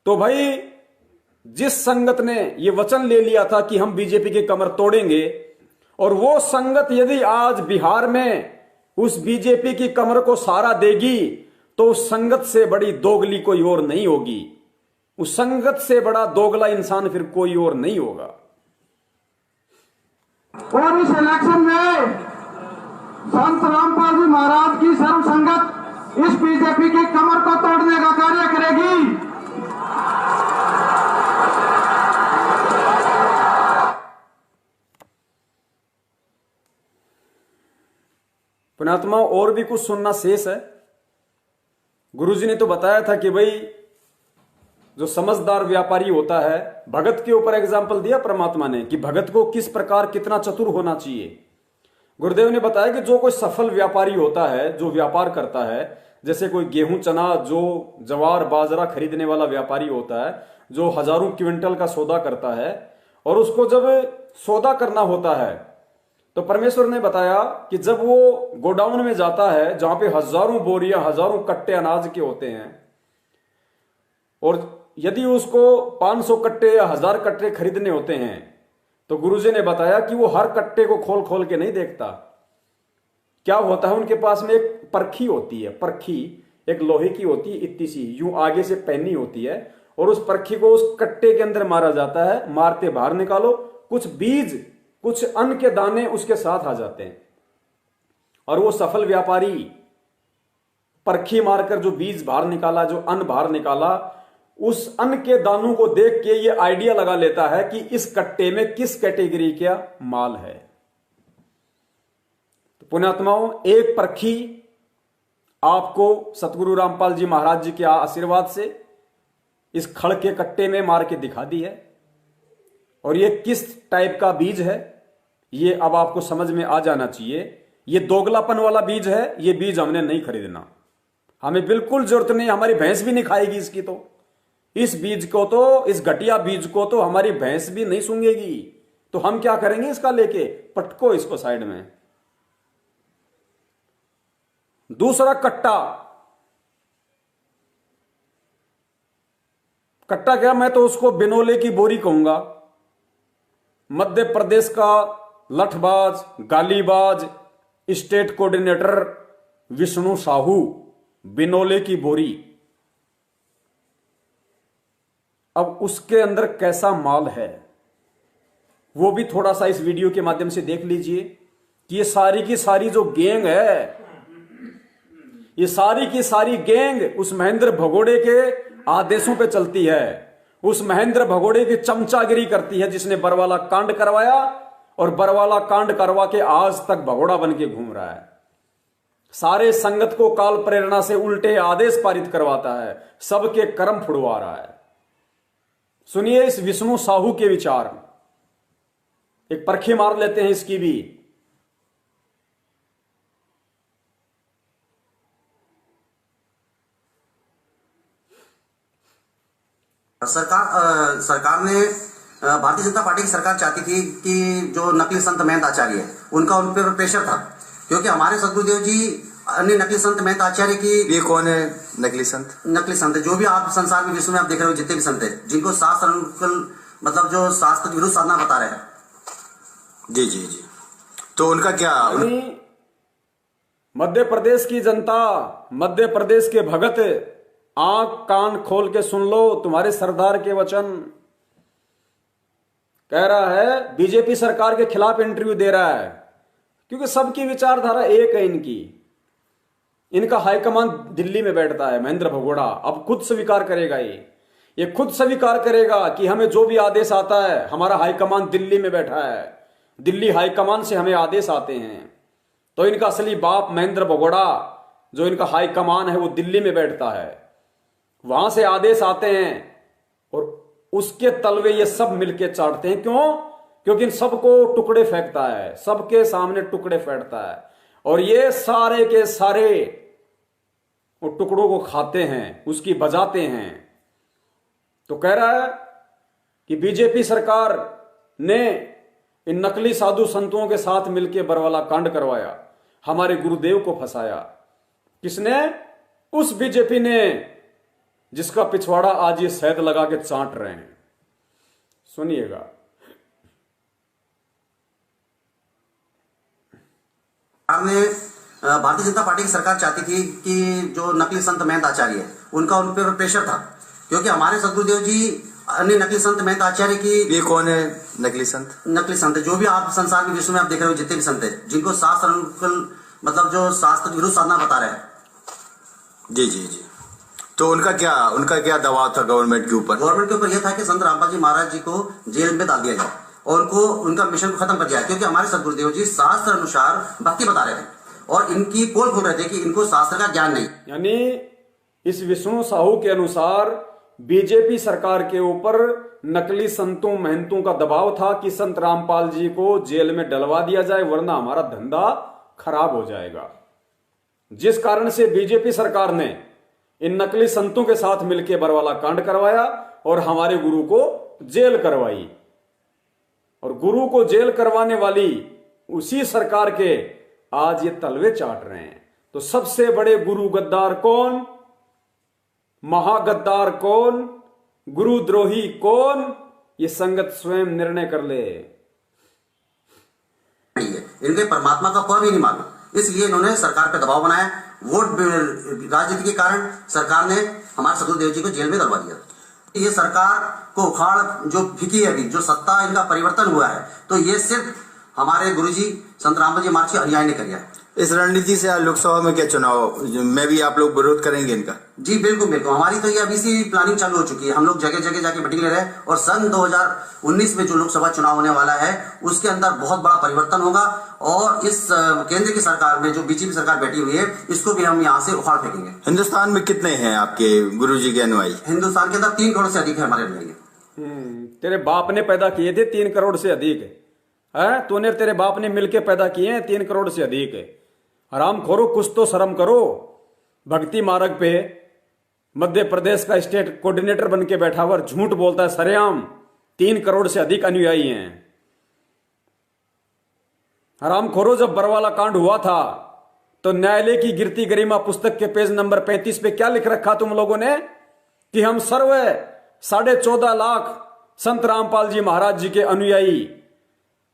S1: तो भाई, जिस संगत ने यह वचन ले लिया था कि हम बीजेपी की कमर तोड़ेंगे, और वो संगत यदि आज बिहार में उस बीजेपी की कमर को सहारा देगी, तो उस संगत से बड़ी दोगली कोई और नहीं होगी। उस संगत से बड़ा दोगला इंसान फिर कोई और नहीं होगा।
S3: और इस इलेक्शन में संत रामपाल जी महाराज की सर्व संगत इस बीजेपी की कमर को तोड़ने का कार्य करेगी।
S1: पुण्यात्मा, और भी कुछ सुनना शेष है। गुरुजी ने तो बताया था कि भाई जो समझदार व्यापारी होता है, भगत के ऊपर एग्जाम्पल दिया परमात्मा ने कि भगत को किस प्रकार कितना चतुर होना चाहिए। गुरुदेव ने बताया कि जो कोई सफल व्यापारी होता है, जो व्यापार करता है, जैसे कोई गेहूं चना जो जवार बाजरा खरीदने वाला व्यापारी होता है, जो हजारों क्विंटल का सौदा करता है, और उसको जब सौदा करना होता है तो परमेश्वर ने बताया कि जब वो गोडाउन में जाता है जहां पे हजारों बोरियां हजारों कट्टे अनाज के होते हैं, और यदि उसको 500 कट्टे या 1000 कट्टे खरीदने होते हैं, तो गुरुजी ने बताया कि वो हर कट्टे को खोल खोल के नहीं देखता। क्या होता है, उनके पास में एक परखी होती है, परखी एक लोहे की होती है, इतनी सी यूं आगे से पहनी होती है, और उस परखी को उस कट्टे के अंदर मारा जाता है। मारते बाहर निकालो, कुछ बीज कुछ अन्न के दाने उसके साथ आ जाते हैं, और वो सफल व्यापारी परखी मारकर जो बीज बाहर निकाला, जो अन्न बाहर निकाला, उस अन्न के दानों को देख के ये आइडिया लगा लेता है कि इस कट्टे में किस कैटेगरी का माल है। तो पुण्यात्माओं, एक परखी आपको सतगुरु रामपाल जी महाराज जी के आशीर्वाद से इस खड़ के कट्टे में मार के दिखा दी है, और ये किस टाइप का बीज है ये अब आपको समझ में आ जाना चाहिए। ये दोगलापन वाला बीज है, ये बीज हमने नहीं खरीदना, हमें बिल्कुल जरूरत नहीं, हमारी भैंस भी नहीं खाएगी इसकी। तो इस बीज को तो, इस घटिया बीज को तो हमारी भैंस भी नहीं सूंघेगी, तो हम क्या करेंगे इसका लेके? पटको इसको साइड में। दूसरा कट्टा। कट्टा क्या, मैं तो उसको बिनोले की बोरी कहूंगा। मध्य प्रदेश का लठबाज, गालीबाज स्टेट कोऑर्डिनेटर विष्णु साहू, बिनोले की बोरी। अब उसके अंदर कैसा माल है वो भी थोड़ा सा इस वीडियो के माध्यम से देख लीजिए कि ये सारी की सारी जो गैंग है, ये सारी की सारी गैंग उस महेंद्र भगोड़े के आदेशों पे चलती है। उस महेंद्र भगोड़े की चमचागिरी करती है जिसने बरवाला कांड करवाया, और बरवाला कांड करवा के आज तक भगोड़ा बन के घूम रहा है। सारे संगत को काल प्रेरणा से उल्टे आदेश पारित करवाता है, सबके कर्म फुड़वा रहा है। सुनिए इस विष्णु साहू के विचार, एक परखी मार लेते हैं इसकी भी।
S4: सरकार ने भारतीय जनता पार्टी की सरकार चाहती थी कि जो नकली संत महंत आचार्य है उनका उन पर प्रेशर था, क्योंकि हमारे सदगुरुदेव जी अन्य नकली संत महंत आचार्य की।
S5: ये कौन है नकली संत?
S4: नकली संत जो भी आप संसार में विश्व में आप देख रहे हो, जितने भी संत है जिनको शास्त्र अनुकूल, मतलब जो शास्त्र विरुद्ध साधना बता रहे हैं।
S5: जी जी जी, तो उनका क्या?
S1: मध्य प्रदेश की जनता, मध्य प्रदेश के भगत, आंख कान खोल के सुन लो तुम्हारे सरदार के वचन। कह रहा है बीजेपी सरकार के खिलाफ इंटरव्यू दे रहा है, क्योंकि सबकी विचारधारा एक है इनकी। इनका हाईकमान दिल्ली में बैठता है महेंद्र भगोड़ा। अब खुद स्वीकार करेगा, ये खुद स्वीकार करेगा कि हमें जो भी आदेश आता है, हमारा हाईकमान दिल्ली में बैठा है, दिल्ली हाईकमान से हमें आदेश आते हैं। तो इनका असली बाप महेंद्र भगोड़ा, जो इनका हाईकमान है, वो दिल्ली में बैठता है, वहां से आदेश आते हैं और उसके तलवे ये सब मिलके चाटते हैं। क्यों? क्योंकि इन सबको टुकड़े फेंकता है, सबके सामने टुकड़े फेंकता है, और ये सारे के सारे वो टुकड़ों को खाते हैं, उसकी बजाते हैं। तो कह रहा है कि बीजेपी सरकार ने इन नकली साधु संतों के साथ मिलकर बरवाला कांड करवाया, हमारे गुरुदेव को फंसाया। किसने? उस बीजेपी ने जिसका पिछवाड़ा आज ये शहद लगा के चाट रहे हैं। सुनिएगा।
S4: ने भारतीय जनता पार्टी की सरकार चाहती थी कि जो नकली संत महंत आचार्य है उनका उन पर प्रेशर था, क्योंकि हमारे सदगुरुदेव जी अन्य नकली संत महंत आचार्य की।
S5: ये कौन है नकली संत?
S4: नकली संत जो भी आप संसार में विश्व में आप देख रहे हो, जितने भी संत है जिनको शास्त्र अनुकूल, मतलब जो शास्त्र विरुद्ध साधना बता रहे हैं।
S5: जी जी जी, तो उनका क्या दबाव था गवर्नमेंट के ऊपर?
S4: गवर्नमेंट के ऊपर यह था कि संत रामपाल जी महाराज जी को जेल में डाल दिया जाए और उनको उनका मिशन को खत्म कर दिया, क्योंकि हमारे सदगुरुदेव जी शास्त्र अनुसार भक्ति बता रहे थे और इनकी पोल खोल रहे थे कि इनको शास्त्र का ज्ञान नहीं।
S1: यानी इस विष्णु साहू के अनुसार बीजेपी सरकार के ऊपर नकली संतों महंतों का दबाव था कि संत रामपाल जी को जेल में डलवा दिया जाए, वरना हमारा धंधा खराब हो जाएगा। जिस कारण से बीजेपी सरकार ने इन नकली संतों के साथ मिलकर बरवाला कांड करवाया और हमारे गुरु को जेल करवाई। और गुरु को जेल करवाने वाली उसी सरकार के आज ये तलवे चाट रहे हैं। तो सबसे बड़े गुरु गद्दार कौन, महागद्दार कौन, गुरुद्रोही कौन, ये संगत स्वयं निर्णय कर ले।
S4: इनके परमात्मा का कोई भी नहीं मालूम, इसलिए इन्होंने सरकार पे दबाव बनाया। वोट राजनीति के कारण सरकार ने हमारे सदगुरुदेव जी को जेल में डलवा दिया। ये सरकार को उखाड़ जो फिकी है, अभी जो सत्ता इनका परिवर्तन हुआ है, तो ये सिर्फ हमारे गुरुजी संत रामपाल जी महाराज अनुयायी ने किया।
S5: इस रणनीति से लोकसभा में क्या चुनाव में भी आप लोग विरोध करेंगे इनका?
S4: जी बिल्कुल बिल्कुल, हमारी तो ये अभी से प्लानिंग चालू हो चुकी है। हम लोग जगह जगह जाके मीटिंग ले रहे हैं और सन 2019 में जो लोकसभा चुनाव होने वाला है उसके अंदर बहुत बड़ा परिवर्तन होगा और इस केंद्र की सरकार में जो बीजेपी सरकार बैठी हुई है इसको भी हम यहाँ से उखाड़ फेंकेंगे।
S5: हिंदुस्तान में कितने हैं आपके गुरुजी के अनुयायी?
S4: हिंदुस्तान के अंदर 3 करोड़ से अधिक है हमारे अनुयायी।
S1: तेरे बाप ने पैदा किए थे 3 करोड़ से अधिक है, तूने तेरे बाप ने मिलके पैदा किए हैं 3 करोड़ से अधिक है। हराम खोरो, कुछ तो शर्म करो। भक्ति मार्ग पे मध्य प्रदेश का स्टेट कोऑर्डिनेटर बन के बैठा हुआ झूठ बोलता है सरेआम। 3 करोड़ से अधिक अनुयायी हैं। हरामखोरों, जब बरवाला कांड हुआ था तो न्यायालय की गिरती गरिमा पुस्तक के पेज नंबर 35 पे क्या लिख रखा तुम लोगों ने कि हम सर्व 14.5 लाख संत रामपाल जी महाराज जी के अनुयायी।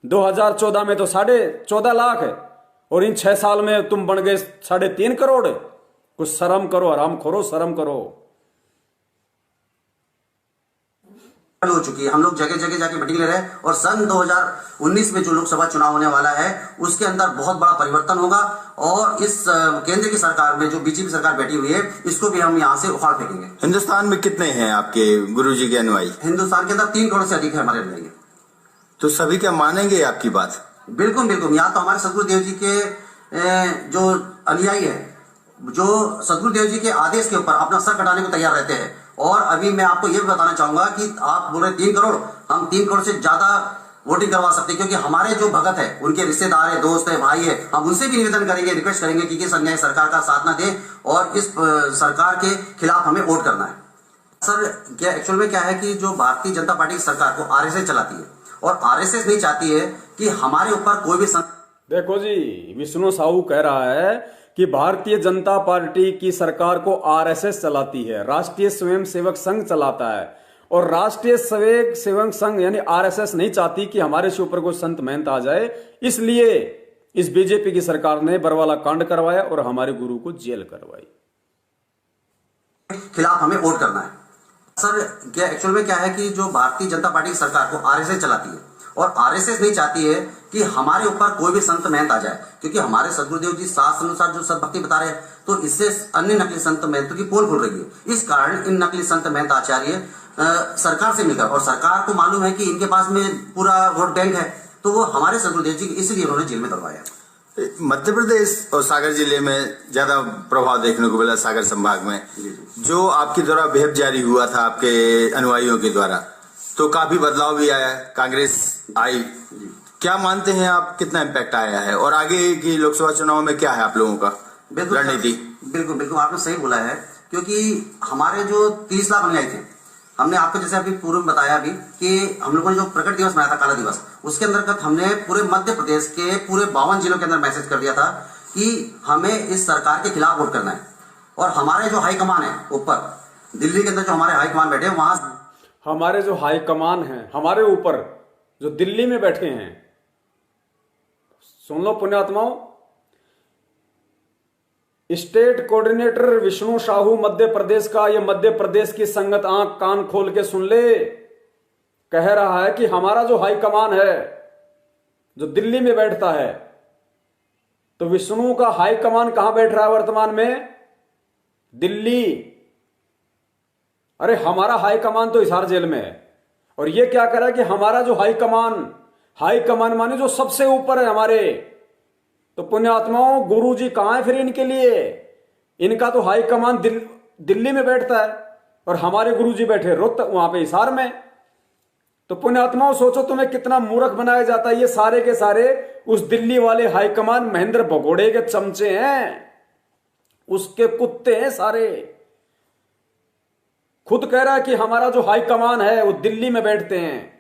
S1: 2014 में तो 14.5 लाख है और इन 6 साल में तुम बन गए 3.5 करोड़। कुछ शर्म करो हरामखोरों, शर्म करो।
S4: हो चुकी है। हम लोग जगह जगह जाके मीटिंग ले रहे हैं और सन 2019 में जो लोकसभा चुनाव होने वाला है उसके अंदर बहुत बड़ा परिवर्तन होगा और इस केंद्र की सरकार में जो बीजेपी सरकार बैठी हुई है इसको भी हम यहाँ से उखाड़ फेंकेंगे।
S5: हिंदुस्तान में कितने हैं आपके गुरुजी के अनुयायी?
S4: हिंदुस्तान के अंदर 3 करोड़ से अधिक है हमारे अनुयायी।
S5: तो सभी क्या मानेंगे आपकी बात?
S4: बिल्कुल बिल्कुल। यहाँ तो हमारे सदगुरुदेव जी के जो अनुयायी है, जो सदगुरुदेव जी के आदेश के ऊपर अपना सर कटाने को तैयार रहते हैं। और अभी मैं आपको ये बताना चाहूंगा कि आप बोल रहे 3 करोड़, हम 3 करोड़ से ज्यादा वोटिंग करवा सकते हैं क्योंकि हमारे जो भगत है, उनके रिश्तेदार है, दोस्त है, भाई है, हम उनसे भी निवेदन करेंगे, रिक्वेस्ट करेंगे कि किस अन्याय सरकार का साथ ना दे और इस सरकार के खिलाफ हमें वोट करना है। सर क्या एक्चुअल में क्या है कि जो भारतीय जनता पार्टी की सरकार को आरएसएस चलाती है और आरएसएस नहीं चाहती है कि हमारे ऊपर कोई भी
S1: देखो जी, विष्णु साहू कह रहा है कि भारतीय जनता पार्टी की सरकार को आरएसएस चलाती है, राष्ट्रीय स्वयंसेवक संघ चलाता है और राष्ट्रीय स्वयंसेवक संघ यानी आरएसएस नहीं चाहती कि हमारे से ऊपर कोई संत महंत आ जाए। इसलिए इस बीजेपी की सरकार ने बरवाला कांड करवाया और हमारे गुरु को जेल करवाई।
S4: खिलाफ हमें वोट करना है। सर क्या एक्चुअल में क्या है कि जो भारतीय जनता पार्टी की सरकार को आरएसएस चलाती है और आरएसएस नहीं चाहती है कि हमारे ऊपर कोई भी संत महंत आ जाए क्योंकि हमारे सदगुरुदेव जी शास्त्र अनुसार जो सद्भक्ति बता रहे हैं तो इससे अन्य नकली संत महंतों की पोल खुल रही है। इस कारण इन नकली संत महंत आचार्य सरकार से मिलकर, और सरकार को मालूम है कि इनके पास में पूरा वोट बैंक है, तो वो हमारे सदगुरुदेव जी इसलिए उन्होंने जेल में दलवाया।
S5: मध्य प्रदेश और सागर जिले में ज्यादा प्रभाव देखने को मिला। सागर संभाग में जो आपके द्वारा बेहद जारी हुआ था आपके अनुयायियों के द्वारा, तो काफी बदलाव भी आया, कांग्रेस आई। क्या मानते हैं आप, कितना इम्पैक्ट आया है और आगे की लोकसभा चुनाव में क्या है आप लोगों का रणनीति?
S4: बिल्कुल बिल्कुल, आपने सही बोला है क्योंकि हमारे जो 30 लाख अनुयायी थे, हमने आपको जैसे अभी पूर्व में बताया भी कि हम लोगों ने जो प्रकट दिवस मनाया था, काला दिवस, उसके अंतर्गत हमने पूरे मध्य प्रदेश के पूरे 52 जिलों के अंदर मैसेज कर दिया था कि हमें इस सरकार के खिलाफ वोट करना है। और हमारे जो हाईकमान है ऊपर दिल्ली के अंदर, जो हमारे हाईकमान बैठे हैं वहां,
S1: हमारे जो हाईकमान हैं हमारे ऊपर जो दिल्ली में बैठे हैं, सुन लो पुण्यात्माओं, स्टेट कोऑर्डिनेटर विष्णु साहू मध्य प्रदेश का, ये मध्य प्रदेश की संगत आंख कान खोल के सुन ले, कह रहा है कि हमारा जो हाईकमान है जो दिल्ली में बैठता है, तो विष्णु का हाईकमान कहां बैठ रहा है वर्तमान में? दिल्ली। अरे हमारा हाईकमान तो हिसार जेल में है और ये क्या कह रहा है कि हमारा जो हाईकमान माने जो सबसे ऊपर है हमारे, तो पुण्यात्माओं गुरुजी कहां है फिर इनके लिए? इनका तो हाईकमान दिल्ली में बैठता है और हमारे गुरुजी बैठे वहां पे हिसार में। तो पुण्यात्माओं सोचो तुम्हें कितना मूर्ख बनाया जाता है। ये सारे के सारे उस दिल्ली वाले हाईकमान महेंद्र भगोड़े के चमचे हैं, उसके कुत्ते हैं सारे। खुद कह रहा है कि हमारा जो हाईकमान है वो दिल्ली में बैठते हैं।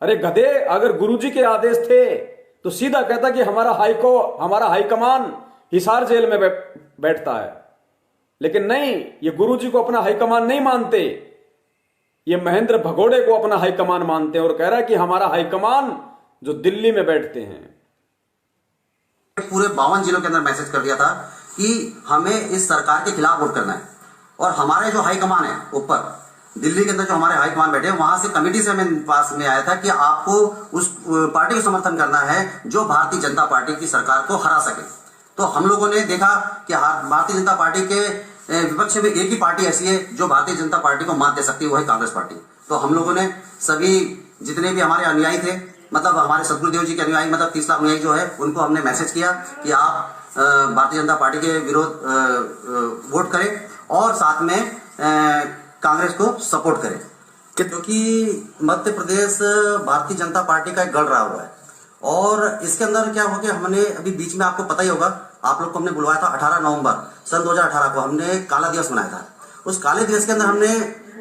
S1: अरे गधे, अगर गुरुजी के आदेश थे तो सीधा कहता कि हमारा हाईकमान हिसार जेल में बैठता है, लेकिन नहीं, ये गुरुजी को अपना हाईकमान नहीं मानते, ये महेंद्र भगोड़े को अपना हाईकमान मानते हैं और कह रहा है कि हमारा हाईकमान जो दिल्ली में बैठते हैं।
S4: पूरे 52 जिलों के अंदर मैसेज कर दिया था कि हमें इस सरकार के खिलाफ वोट करना है। और हमारे जो हाईकमान है ऊपर दिल्ली के अंदर, जो हमारे हाईकमान बैठे हैं, वहां से कमेटी से हमें पास में आया था कि आपको उस पार्टी को समर्थन करना है जो भारतीय जनता पार्टी की सरकार को हरा सके। तो हम लोगों ने देखा कि भारतीय जनता पार्टी के विपक्ष में एक ही पार्टी ऐसी है जो भारतीय जनता पार्टी को मात दे सकती है, वो है कांग्रेस पार्टी। तो हम लोगों ने सभी जितने भी हमारे अनुयायी थे, मतलब हमारे सदगुरुदेव जी के अनुयायी, मतलब 30 लाख अनुयायी जो है, उनको हमने मैसेज किया कि आप भारतीय जनता पार्टी के विरोध वोट करें और साथ में कांग्रेस को सपोर्ट करें, क्योंकि मध्य प्रदेश भारतीय जनता पार्टी का एक गढ़ रहा हुआ है। और इसके अंदर क्या हो गया, हमने अभी बीच में, आपको पता ही होगा, आप लोग को हमने बुलवाया था 18 नवंबर सन 2018 को, हमने काला दिवस मनाया था। उस काले दिवस के अंदर हमने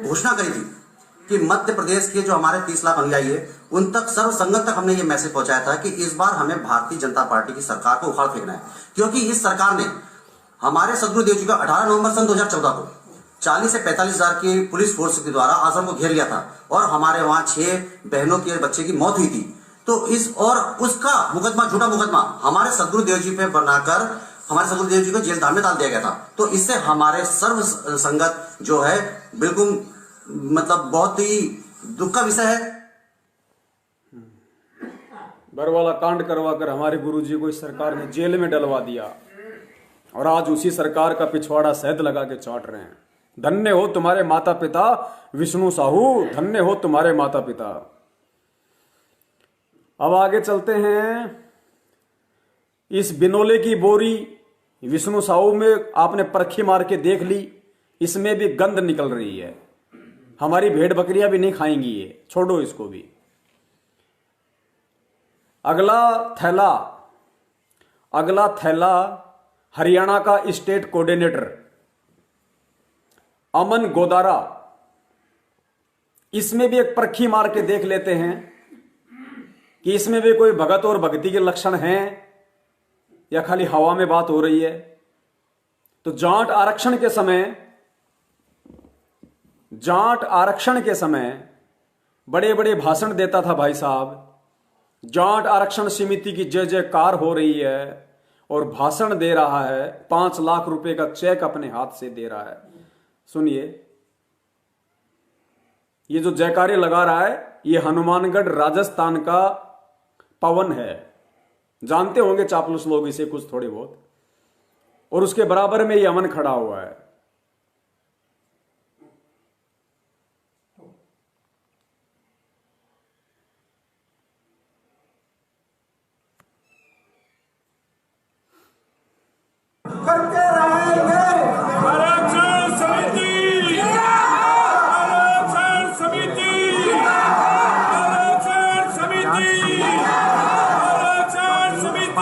S4: घोषणा करी थी कि मध्य प्रदेश के जो हमारे 30 लाख अनुयायी है उन तक, सर्व संगत तक हमने ये मैसेज पहुंचाया था कि इस बार हमें भारतीय जनता पार्टी की सरकार को उखाड़ फेंकना है, क्योंकि इस सरकार ने हमारे सदगुरुदेव जी का 18 नवंबर सन 2014 को 40 से 45 हजार की पुलिस फोर्स के द्वारा आश्रम को घेर लिया था और हमारे वहां 6 बहनों के बच्चे की मौत हुई थी। तो उसका मुकदमा, झूठा मुकदमा हमारे सदगुरुदेव जी पे बनाकर हमारे सदगुरुदेव जी को जेल धाम में डाल दिया गया था। तो इससे हमारे सर्व संगत जो है बिल्कुल मतलब बहुत ही दुख का विषय है।
S1: बरवाला कांड करवाकर हमारे गुरुजी को इस सरकार ने जेल में डलवा दिया और आज उसी सरकार का पिछवाड़ा शहद लगा के चाट रहे हैं। धन्य हो तुम्हारे माता पिता विष्णु साहू, धन्य हो तुम्हारे माता पिता। अब आगे चलते हैं। इस बिनोले की बोरी विष्णु साहू में आपने परखी मार के देख ली, इसमें भी गंध निकल रही है। हमारी भेड़ बकरियां भी नहीं खाएंगी ये, छोड़ो इसको भी। अगला थैला हरियाणा का स्टेट कोऑर्डिनेटर अमन गोदारा, इसमें भी एक परखी मार के देख लेते हैं कि इसमें भी कोई भगत और भक्ति के लक्षण हैं या खाली हवा में बात हो रही है। तो जाट आरक्षण के समय बड़े बड़े भाषण देता था भाई साहब। जाट आरक्षण समिति की जय जयकार हो रही है और भाषण दे रहा है, 5 लाख रुपए का चेक अपने हाथ से दे रहा है। सुनिए, ये जो जयकारे लगा रहा है ये हनुमानगढ़ राजस्थान का पवन है। जानते होंगे चापलूस लोग इसे कुछ थोड़े बहुत। और उसके बराबर में ये अमन खड़ा हुआ है।
S3: करते रहेंगे
S6: आरक्षण समिति, आरक्षण समिति, आरक्षण समिति, आरक्षण समिति,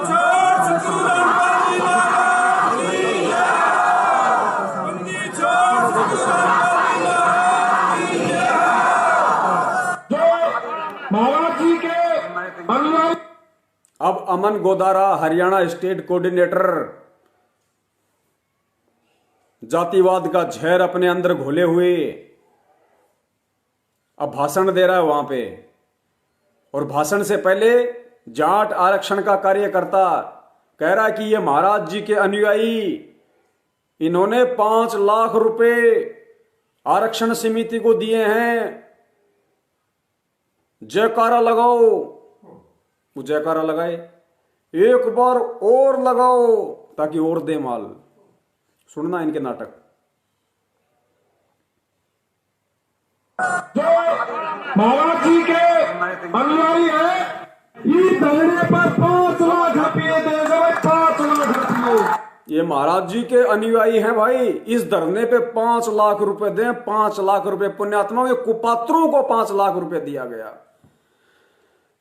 S6: छोड़ सतुरन वाली बंदी छोड़ सतुरन वाली।
S3: जो महाराज जी के अनुयायी।
S1: अब अमन गोदारा हरियाणा स्टेट कोऑर्डिनेटर जातिवाद का जहर अपने अंदर घोले हुए अब भाषण दे रहा है वहां पे। और भाषण से पहले जाट आरक्षण का कार्यकर्ता कह रहा है कि ये महाराज जी के अनुयायी, इन्होंने 5 लाख रुपए आरक्षण समिति को दिए हैं, जयकारा लगाओ। वो जयकारा लगाए, एक बार और लगाओ ताकि और दे माल। सुनना इनके नाटक।
S3: जो महाराज जी के अनुयायी है, ये धरने पर 5 लाख रुपये दे दो, 5 लाख रुपये।
S1: ये महाराज जी के अनुयायी हैं भाई, इस धरने पे 5 लाख रुपए दें। 5 लाख रुपए पुण्यात्मा, ये कुपात्रों को 5 लाख रुपए दिया गया।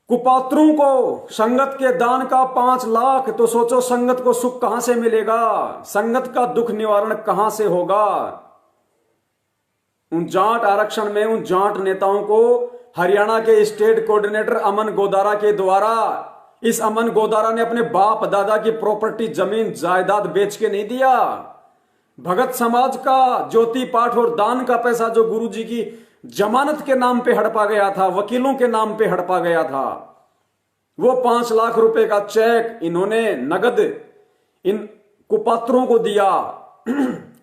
S1: कुपात्रों को संगत के दान का 5 लाख। तो सोचो संगत को सुख कहां से मिलेगा, संगत का दुख निवारण कहां से होगा। उन जाट आरक्षण में उन जाट नेताओं को हरियाणा के स्टेट कोऑर्डिनेटर अमन गोदारा के द्वारा, इस अमन गोदारा ने अपने बाप दादा की प्रॉपर्टी जमीन जायदाद बेच के नहीं दिया। भगत समाज का ज्योति पाठ और दान का पैसा जो गुरुजी की जमानत के नाम पे हड़पा गया था, वकीलों के नाम पे हड़पा गया था, वो 5 लाख रुपए का चेक इन्होंने नगद इन कुपात्रों को दिया।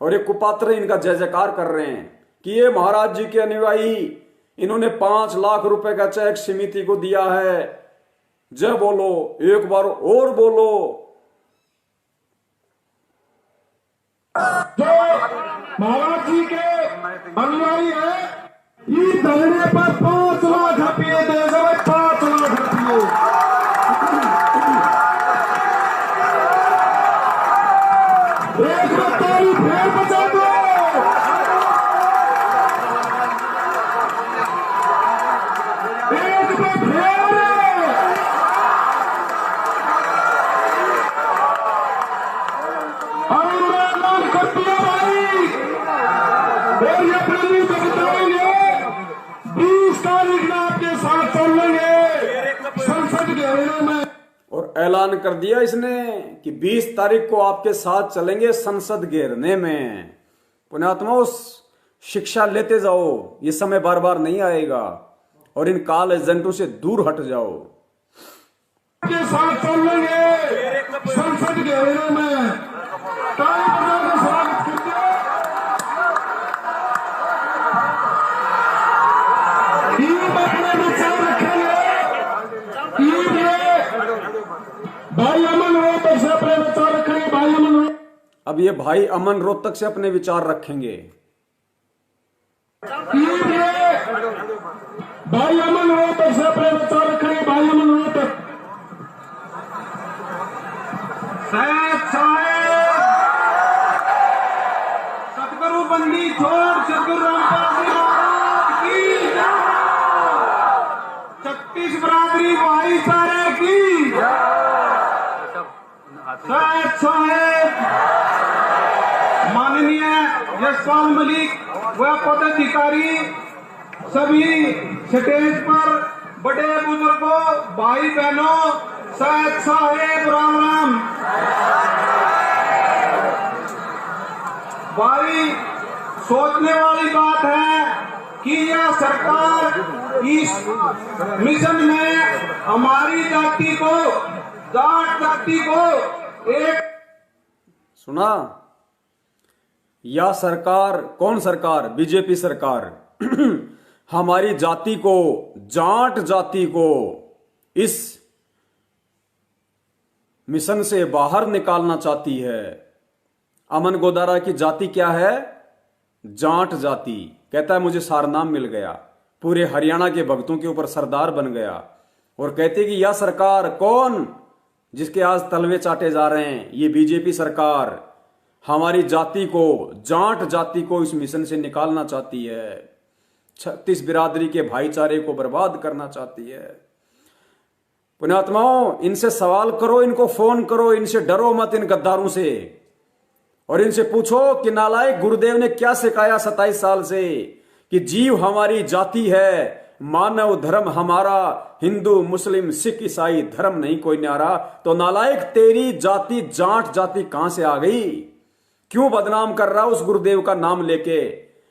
S1: और ये कुपात्र इनका जय जयकार कर रहे हैं कि ये महाराज जी के अनुयायी, इन्होंने 5 लाख रुपए का चेक समिति को दिया है। जय बोलो, एक बार और बोलो।
S3: जो महाराज जी के अनुयायी है, ये धरने पर 5 लाख रुपये दे दो, 5 लाख रुपये। एक बताई फिर बचा दो। एक बार फिर। संसद घेरने में।
S1: और ऐलान कर दिया इसने कि 20 तारीख को आपके साथ चलेंगे संसद घेरने में। पुण्यात्माओं, शिक्षा लेते जाओ, ये समय बार बार नहीं आएगा और इन काल एजेंटों से दूर हट जाओ।
S3: के साथ चलेंगे संसद घेरने में। ताली बजाकर स्वागत कीजिए। टीम अपने विचार रखेंगे। टीम भाई अमन रोहतक से अपने विचार रखेंगे। भाई अमन,
S1: अब ये भाई अमन रोहतक से अपने विचार रखेंगे।
S3: भाई अमन रोहतक से अपने विचार रखेंगे। भाई अमन रोहतक सतगुरु बंदी छोड़ सतगुरु रामपाल जी महाराज की जय। छत्तीस बरादरी भाईचारे की साहेब। माननीय यशपाल मलिक व पदाधिकारी, सभी स्टेज पर बड़े बुजुर्गों, भाई बहनों, साहेब राम राम। भाई, सोचने वाली बात है कि यह सरकार इस मिशन में हमारी जाति को, जाट जाति को एक
S1: सुना? या सरकार, कौन सरकार? बीजेपी सरकार हमारी जाति को, जाट जाति को इस मिशन से बाहर निकालना चाहती है। अमन गोदारा की जाति क्या है? जाट जाति। कहता है मुझे सारनाम मिल गया, पूरे हरियाणा के भक्तों के ऊपर सरदार बन गया। और कहते कि यह सरकार, कौन जिसके आज तलवे चाटे जा रहे हैं, ये बीजेपी सरकार हमारी जाति को, जाट जाति को इस मिशन से निकालना चाहती है। 36 बिरादरी के भाईचारे को बर्बाद करना चाहती है। पुण्यात्माओं, इनसे सवाल करो, इनको फोन करो, इनसे डरो मत, इन गद्दारों से। और इनसे पूछो कि नालायक गुरुदेव ने क्या सिखाया 27 साल से, कि जीव हमारी जाति है, मानव धर्म हमारा, हिंदू मुस्लिम सिख ईसाई धर्म नहीं कोई न्यारा। तो नालायक, तेरी जाति जाट जाति कहां से आ गई? क्यों बदनाम कर रहा उस गुरुदेव का नाम लेके?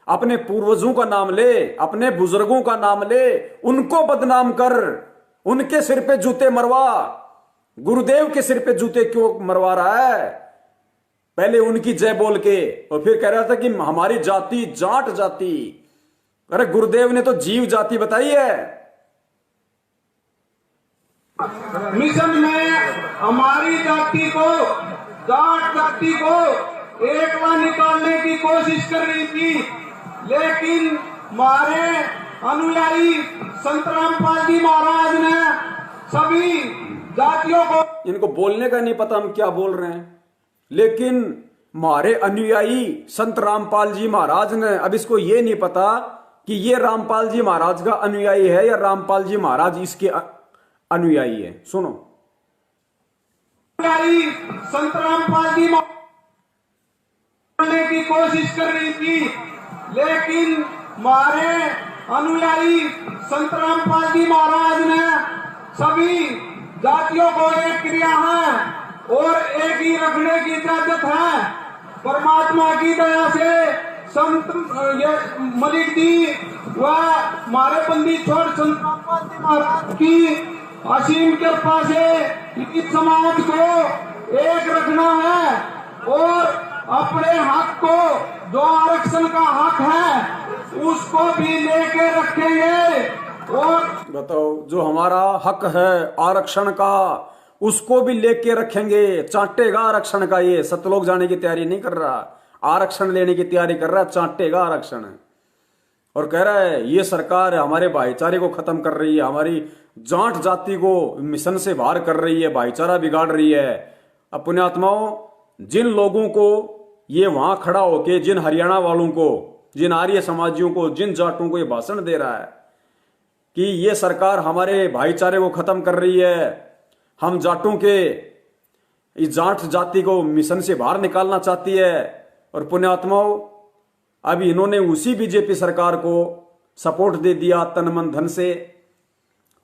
S1: अपने पूर्वजों का नाम ले, अपने बुजुर्गों का नाम ले, उनको बदनाम कर, उनके सिर पे जूते मरवा। गुरुदेव के सिर पे जूते क्यों मरवा रहा है? पहले उनकी जय बोल के, और फिर कह रहा था कि हमारी जाति जाट जाति। अरे गुरुदेव ने तो जीव जाति बताई है।
S3: मिशन में हमारी जाति को, जाट जाति को एक बार निकालने की कोशिश कर रही थी, लेकिन हमारे अनुयायी संत रामपाल जी महाराज ने सभी जातियों को,
S1: इनको बोलने का नहीं पता हम क्या बोल रहे हैं, लेकिन हमारे अनुयायी संत रामपाल जी महाराज ने, अब इसको ये नहीं पता कि ये रामपाल जी महाराज का अनुयायी है या रामपाल जी महाराज इसके अनुयायी है। सुनो,
S3: अनुयायी संत रामपाल जी करने की कोशिश कर रही थी, लेकिन हमारे अनुयायी संत रामपाल जी महाराज ने सभी जातियों को एक किया है और एक ही रखने की इजाजत है। परमात्मा की दया से संत मलिक जी व हमारे बंदी छोड़ संत रामपाल जी महाराज की असीम कृपा से इस समाज को एक रखना है और अपने हक को, जो आरक्षण का हक है, उसको भी लेके रखेंगे। और
S1: बताओ, जो हमारा हक है आरक्षण का, उसको भी लेके रखेंगे। चाटेगा आरक्षण का। ये सतलोक जाने की तैयारी नहीं कर रहा, आरक्षण लेने की तैयारी कर रहा है। चाटेगा आरक्षण और कह रहा है ये सरकार हमारे भाईचारे को खत्म कर रही है, हमारी जाट जाति को मिशन से बाहर कर रही है, भाईचारा बिगाड़ रही है। अब पुण्यात्माओं, जिन लोगों को ये वहां खड़ा होके, जिन हरियाणा वालों को, जिन आर्य समाजियों को, जिन जाटों को ये भाषण दे रहा है कि ये सरकार हमारे भाईचारे को खत्म कर रही है, हम जाटों के, इस जाट जाति को मिशन से बाहर निकालना चाहती है, और पुण्यात्माओं अब इन्होंने उसी बीजेपी सरकार को सपोर्ट दे दिया तन मन धन से।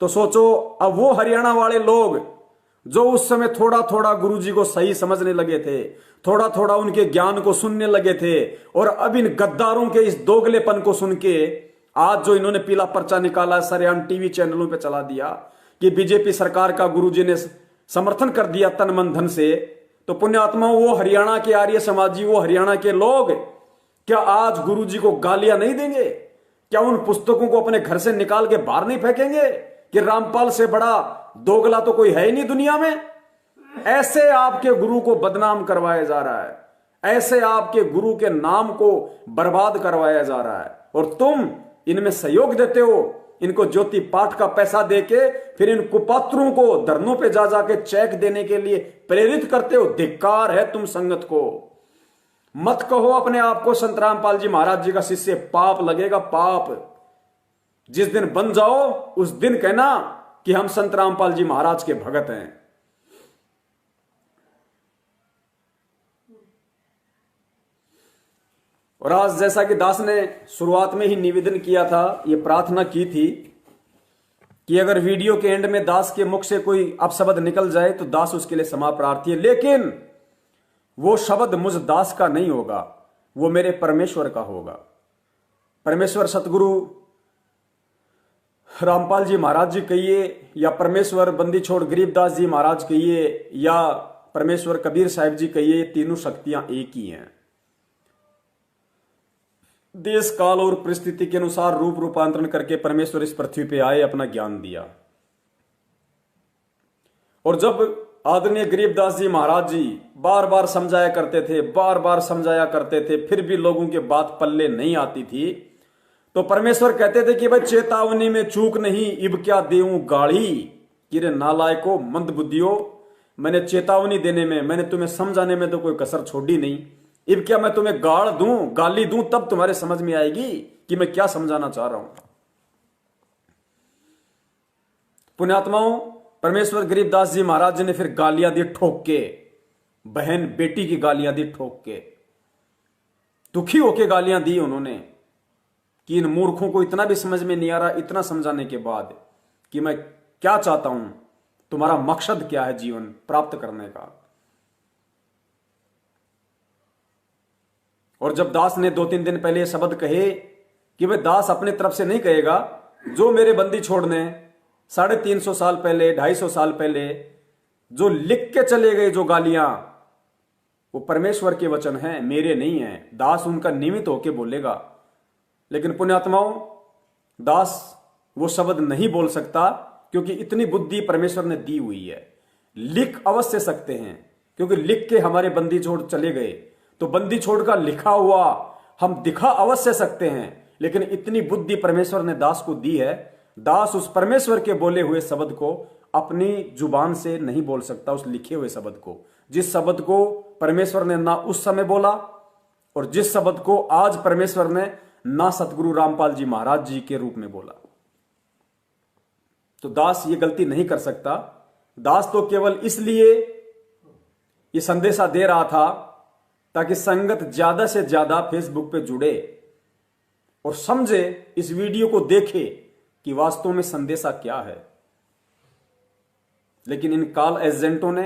S1: तो सोचो अब वो हरियाणा वाले लोग जो उस समय थोड़ा थोड़ा गुरुजी को सही समझने लगे थे, थोड़ा थोड़ा उनके ज्ञान को सुनने लगे थे, और अब इन गद्दारों के इस दोगलेपन को सुन के आज जो इन्होंने पीला पर्चा निकाला, सरेआम टीवी चैनलों पे चला दिया कि बीजेपी सरकार का गुरुजी ने समर्थन कर दिया तन मन धन से, तो पुण्यात्मा वो हरियाणा के आर्य समाजी, वो हरियाणा के लोग क्या आज गुरुजी को गालियां नहीं देंगे? क्या उन पुस्तकों को अपने घर से निकाल के बाहर नहीं फेंकेंगे कि रामपाल से बड़ा दोगला तो कोई है ही नहीं दुनिया में? ऐसे आपके गुरु को बदनाम करवाया जा रहा है, ऐसे आपके गुरु के नाम को बर्बाद करवाया जा रहा है, और तुम इनमें सहयोग देते हो, इनको ज्योति पाठ का पैसा देके फिर इन कुपात्रों को धरनों पे जा जाके चेक देने के लिए प्रेरित करते हो। धिक्कार है तुम संगत को। मत कहो अपने आप को संत रामपाल जी महाराज जी का शिष्य, पाप लगेगा पाप। जिस दिन बन जाओ उस दिन कहना कि हम संत रामपाल जी महाराज के भगत हैं। और आज जैसा कि दास ने शुरुआत में ही निवेदन किया था, ये प्रार्थना की थी कि अगर वीडियो के एंड में दास के मुख से कोई अपशब्द निकल जाए तो दास उसके लिए क्षमा प्रार्थी है, लेकिन वो शब्द मुझ दास का नहीं होगा, वो मेरे परमेश्वर का होगा। परमेश्वर सतगुरु रामपाल जी महाराज जी कहिए, या परमेश्वर बंदी छोड़ गरीबदास जी महाराज कहिए, या परमेश्वर कबीर साहिब जी कहिए, ये तीनों शक्तियां एक ही हैं। देश काल और परिस्थिति के अनुसार रूप रूपांतरण करके परमेश्वर इस पृथ्वी पे आए, अपना ज्ञान दिया। और जब आदरणीय गरीबदास जी महाराज जी बार बार समझाया करते थे, बार बार समझाया करते थे, फिर भी लोगों के बात पल्ले नहीं आती थी, तो परमेश्वर कहते थे कि भाई चेतावनी में चूक नहीं, इब क्या देऊं गाड़ी, कि रे नालायको मंद बुद्धियों, मैंने चेतावनी देने में, मैंने तुम्हें समझाने में तो कोई कसर छोड़ी नहीं, इब क्या मैं तुम्हें गाड़ दूं, गाली दूं, तब तुम्हारे समझ में आएगी कि मैं क्या समझाना चाह रहा हूं। पुण्यात्माओं, परमेश्वर गरीबदास जी महाराज जी ने फिर गालियां दी ठोक के, बहन बेटी की गालियां दी ठोक के, दुखी होके गालियां दी उन्होंने कि इन मूर्खों को इतना भी समझ में नहीं आ रहा, इतना समझाने के बाद, कि मैं क्या चाहता हूं, तुम्हारा मकसद क्या है जीवन प्राप्त करने का। और जब दास ने 2-3 दिन पहले शब्द कहे कि भाई दास अपने तरफ से नहीं कहेगा, जो मेरे बंदी छोड़ने 350 साल पहले, 250 साल पहले जो लिख के चले गए जो गालियां, वो परमेश्वर के वचन हैं, मेरे नहीं हैं। दास उनका निमित्त होके बोलेगा, लेकिन पुण्यात्माओं, दास वो शब्द नहीं बोल सकता क्योंकि इतनी बुद्धि परमेश्वर ने दी हुई है। लिख अवश्य सकते हैं, क्योंकि लिख के हमारे बंदी छोड़ चले गए, तो बंदी छोड़ का लिखा हुआ हम दिखा अवश्य सकते हैं, लेकिन इतनी बुद्धि परमेश्वर ने दास को दी है, दास उस परमेश्वर के बोले हुए शब्द को अपनी जुबान से नहीं बोल सकता, उस लिखे हुए शब्द को, जिस शब्द को परमेश्वर ने ना उस समय बोला, और जिस शब्द को आज परमेश्वर ने ना सतगुरु रामपाल जी महाराज जी के रूप में बोला। तो दास ये गलती नहीं कर सकता। दास तो केवल इसलिए ये संदेशा दे रहा था ताकि संगत ज्यादा से ज्यादा फेसबुक पे जुड़े और समझे, इस वीडियो को देखे कि वास्तव में संदेशा क्या है। लेकिन इन कॉल एजेंटों ने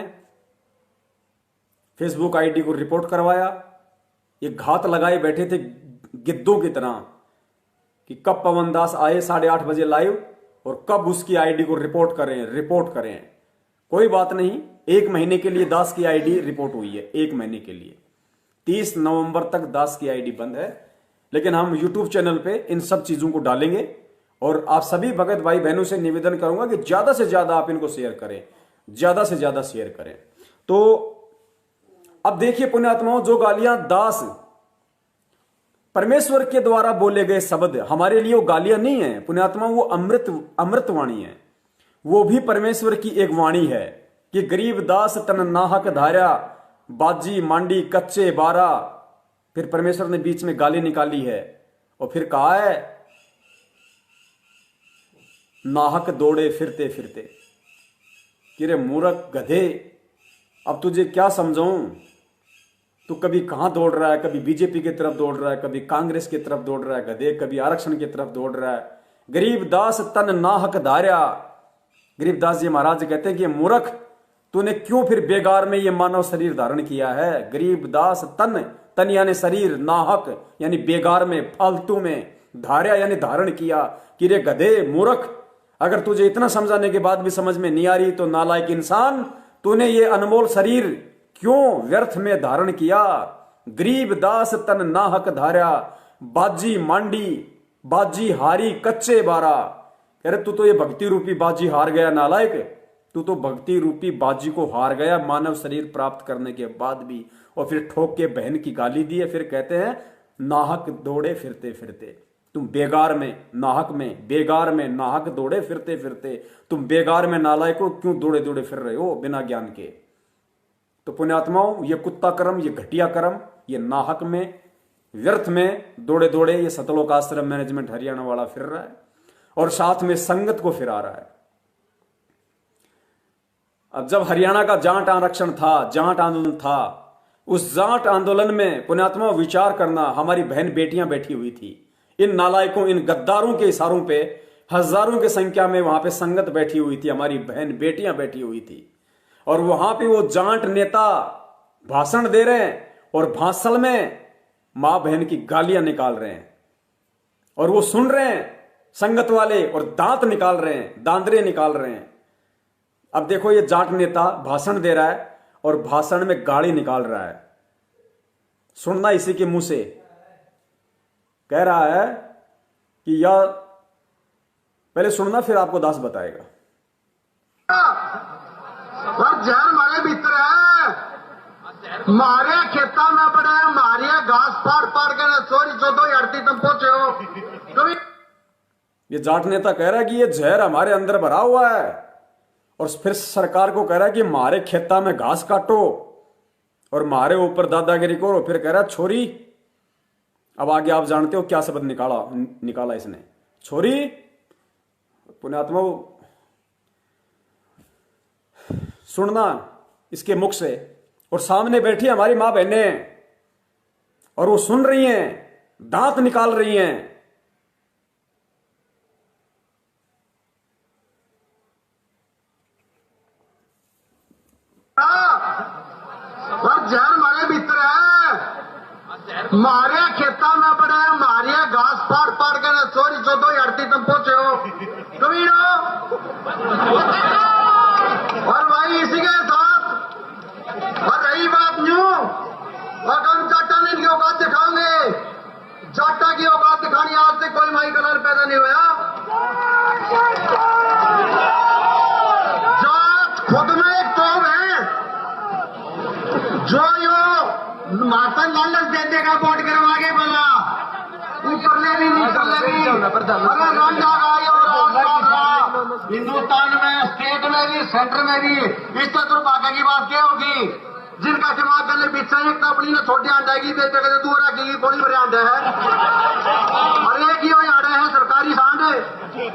S1: फेसबुक आईडी को रिपोर्ट करवाया। ये घात लगाए बैठे थे गिद्धों की तरह कि कब पवन दास आए 8:30 बजे लाइव और कब उसकी आईडी को रिपोर्ट करें। कोई बात नहीं, 1 महीने के लिए दास की आईडी रिपोर्ट हुई है, 1 महीने के लिए। 30 नवंबर तक दास की आईडी बंद है, लेकिन हम यूट्यूब चैनल पे इन सब चीजों को डालेंगे और आप सभी भगत भाई बहनों से निवेदन करूंगा कि ज्यादा से ज्यादा आप इनको शेयर करें, ज्यादा से ज्यादा शेयर करें। तो अब देखिए पुण्यात्माओं, जो गालियां दास परमेश्वर के द्वारा बोले गए शब्द हमारे लिए वो गालियां नहीं है पुण्यात्माओं, वो अमृत वाणी है। वो भी परमेश्वर की एक वाणी है कि गरीब दास तन नाहक धारा, बाजी मांडी कच्चे बारा। फिर परमेश्वर ने बीच में गाली निकाली है और फिर कहा है नाहक दौड़े फिरते फिरते, कि रे मूर्ख गधे, अब तुझे क्या समझाऊं, तू कभी कहां दौड़ रहा है, कभी बीजेपी की तरफ दौड़ रहा है, कभी कांग्रेस की तरफ दौड़ रहा है गधे, कभी आरक्षण की तरफ दौड़ रहा है। गरीब दास तन नाहक धारा, गरीबदास जी महाराज कहते हैं कि मूर्ख, तूने क्यों फिर बेगार में ये मानव शरीर धारण किया है। गरीबदास तन यानी शरीर, नाहक यानी बेगार में, फालतू में, धार्या यानी धारण किया। कि रे गधे, मूर्ख, अगर तुझे इतना समझाने के बाद भी समझ में नहीं आ रही तो नालायक इंसान, तूने ये अनमोल शरीर क्यों व्यर्थ में धारण किया। गरीबदास तन नाहक धार्या, बाजी मांडी बाजी हारी कच्चे बारा। अरे तू तो ये भक्ति रूपी बाजी हार गया नालायक, तू तो भक्ति रूपी बाजी को हार गया मानव शरीर प्राप्त करने के बाद भी। और फिर ठोक के बहन की गाली दी है। फिर कहते हैं नाहक दौड़े फिरते फिरते। तुम बेगार में, नाहक में, बेगार में, नाहक दौड़े फिरते फिरते। तुम बेगार में नालायक हो, क्यों दौड़े दौड़े फिर रहे हो बिना ज्ञान के। तो पुण्यात्माओं, ये कुत्ता कर्म, ये घटिया कर्म, ये नाहक में, व्यर्थ में दौड़े दौड़े ये सतलोक आश्रम मैनेजमेंट हरियाणा वाला फिर रहा है और साथ में संगत को फिरा रहा है। अब जब हरियाणा का जाट आरक्षण था, जाट आंदोलन था, उस जाट आंदोलन में पुण्यात्मा विचार करना, हमारी बहन बेटियां बैठी हुई थी। इन नालायकों, इन गद्दारों के इशारों पे हजारों की संख्या में वहां पे संगत बैठी हुई थी, हमारी बहन बेटियां बैठी हुई थी। और वहां पे वो जाट नेता भाषण दे रहे हैं और भाषण में मां बहन की गालियां निकाल रहे हैं और वो सुन रहे हैं संगत वाले और दांत निकाल रहे हैं, दांदरे निकाल रहे हैं। अब देखो, ये जाट नेता भाषण दे रहा है और भाषण में गाली निकाल रहा है। सुनना इसी के मुंह से। कह रहा है कि यह, पहले सुनना फिर आपको दास बताएगा।
S3: जहर मारे भीतर है, मारे खेता में पड़े, मारे घास फाड़ फाड़ के चोरी चौधो हड़ती तुम पहुंचे हो। तो
S1: ये जाट नेता कह रहा है कि ये जहर हमारे अंदर भरा हुआ है और फिर सरकार को कह रहा है कि मारे खेता में घास काटो और मारे ऊपर दादागिरी करो। फिर कह रहा है छोरी। अब आगे आप जानते हो क्या शब्द निकाला इसने, छोरी। पुण्यात्मा सुनना इसके मुख से। और सामने बैठी हमारी मां बहनें और वो सुन रही हैं, दांत निकाल रही हैं।
S3: और जहर मारे भीतर है, मारे खेता में पड़े, मारे घास फाड़ फाड़ के चोरी चौधो हड़ती तुम पहुंचे हो कमीनो। और भाई इसी के साथ और रही बात न्यू, हम जाटा ने इनकी औकात दिखाओगे। जाटा की औकात दिखानी आज से कोई माई कलर पैदा नहीं हुआ। जाट खुद में एक कौम है जो यो मातन लालच दे देगा वोट करवा के बना, ऊपरले भी नीचले भी। अगर रंग आ रहा है और हिंदुस्तान में, स्टेट में भी, सेंटर में भी, इस तो दुर्भाग्य की बात क्या होगी। जिनका दिमाग गले पीछे एक तो अपनी ने छोटी आंड आएगी, बेटे के दूर आएगी, थोड़ी बड़ी आंड है। और एक ही आड़े हैं सरकारी सांड,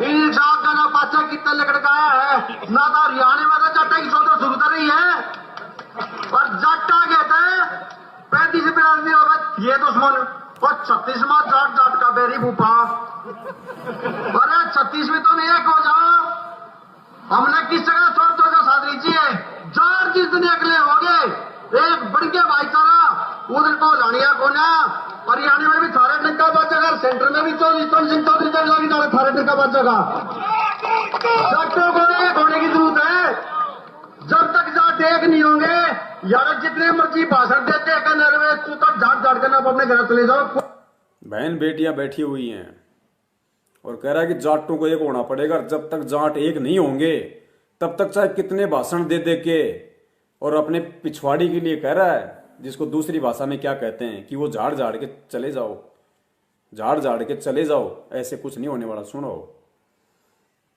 S3: इन साग का ना पाचा कितना लकड़काया है ना। तो हरियाणा में तो जाटा की चौधर शुरू कर रही है और जाटा कहते हैं 35 बिरादरी होगा ये दुश्मन और 36वां जाट जाट का बेरी भूपा। अरे 36वीं तो नहीं एक हो जाओ। हमने किस जगह छोड़ दो साथ लीजिए। जाट जिस दिन अगले हो गए एक बढ़िया भाईचारा उधर को लानिया को ना। हरियाणा में भी थारे टंका बचेगा, सेंटर में भी 24 सिंह चौधरी लगी थारे टंका बचेगा। जाटों को एक होने की जरूरत है। जब तक जाट एक नहीं होंगे, यार जितने मर्जी भाषण देते हैं नरवे तू तक जाट जाट करना अपने घर चले जाओ।
S1: बहन बेटियां बैठी हुई हैं और कह रहा है कि जाटों को एक होना पड़ेगा। जब तक जाट एक नहीं होंगे तब तक चाहे कितने भाषण दे दे के, और अपने पिछवाड़ी के लिए कह रहा है, जिसको दूसरी भाषा में क्या कहते हैं कि वो झाड़ झाड़ के चले जाओ, झाड़ झाड़ के चले जाओ। ऐसे कुछ नहीं होने वाला, सुनो।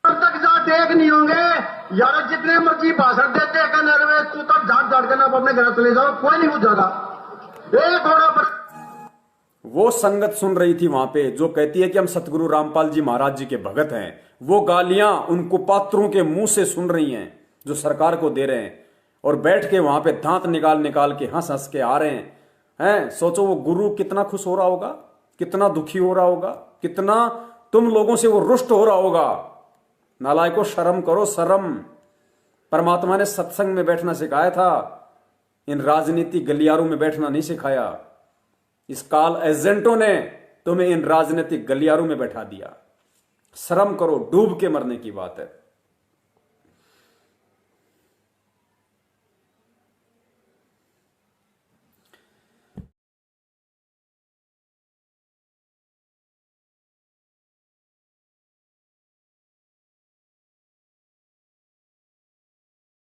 S3: जब तक जाट एक नहीं होंगे, यार जितने मर्जी भाषण देते हैं नरवे तू तक झाड़ झाड़ करना अपने घर चले जाओ, कोई नहीं पूछेगा। एक होना पर
S1: वो संगत सुन रही थी वहां पे जो कहती है कि हम सतगुरु रामपाल जी महाराज जी के भगत हैं। वो गालियां उन कुपात्रों के मुंह से सुन रही हैं जो सरकार को दे रहे हैं और बैठ के वहां पे दांत निकाल निकाल के हंस हंस के आ रहे हैं। सोचो वो गुरु कितना खुश हो रहा होगा, कितना दुखी हो रहा होगा, कितना तुम लोगों से वो रुष्ट हो रहा होगा। नालायकों, शर्म करो, शर्म। परमात्मा ने सत्संग में बैठना सिखाया था, इन राजनीतिक गलियारों में बैठना नहीं सिखाया। इस काल एजेंटों ने तुम्हें इन राजनीतिक गलियारों में बैठा दिया। शर्म करो, डूब के मरने की बात है।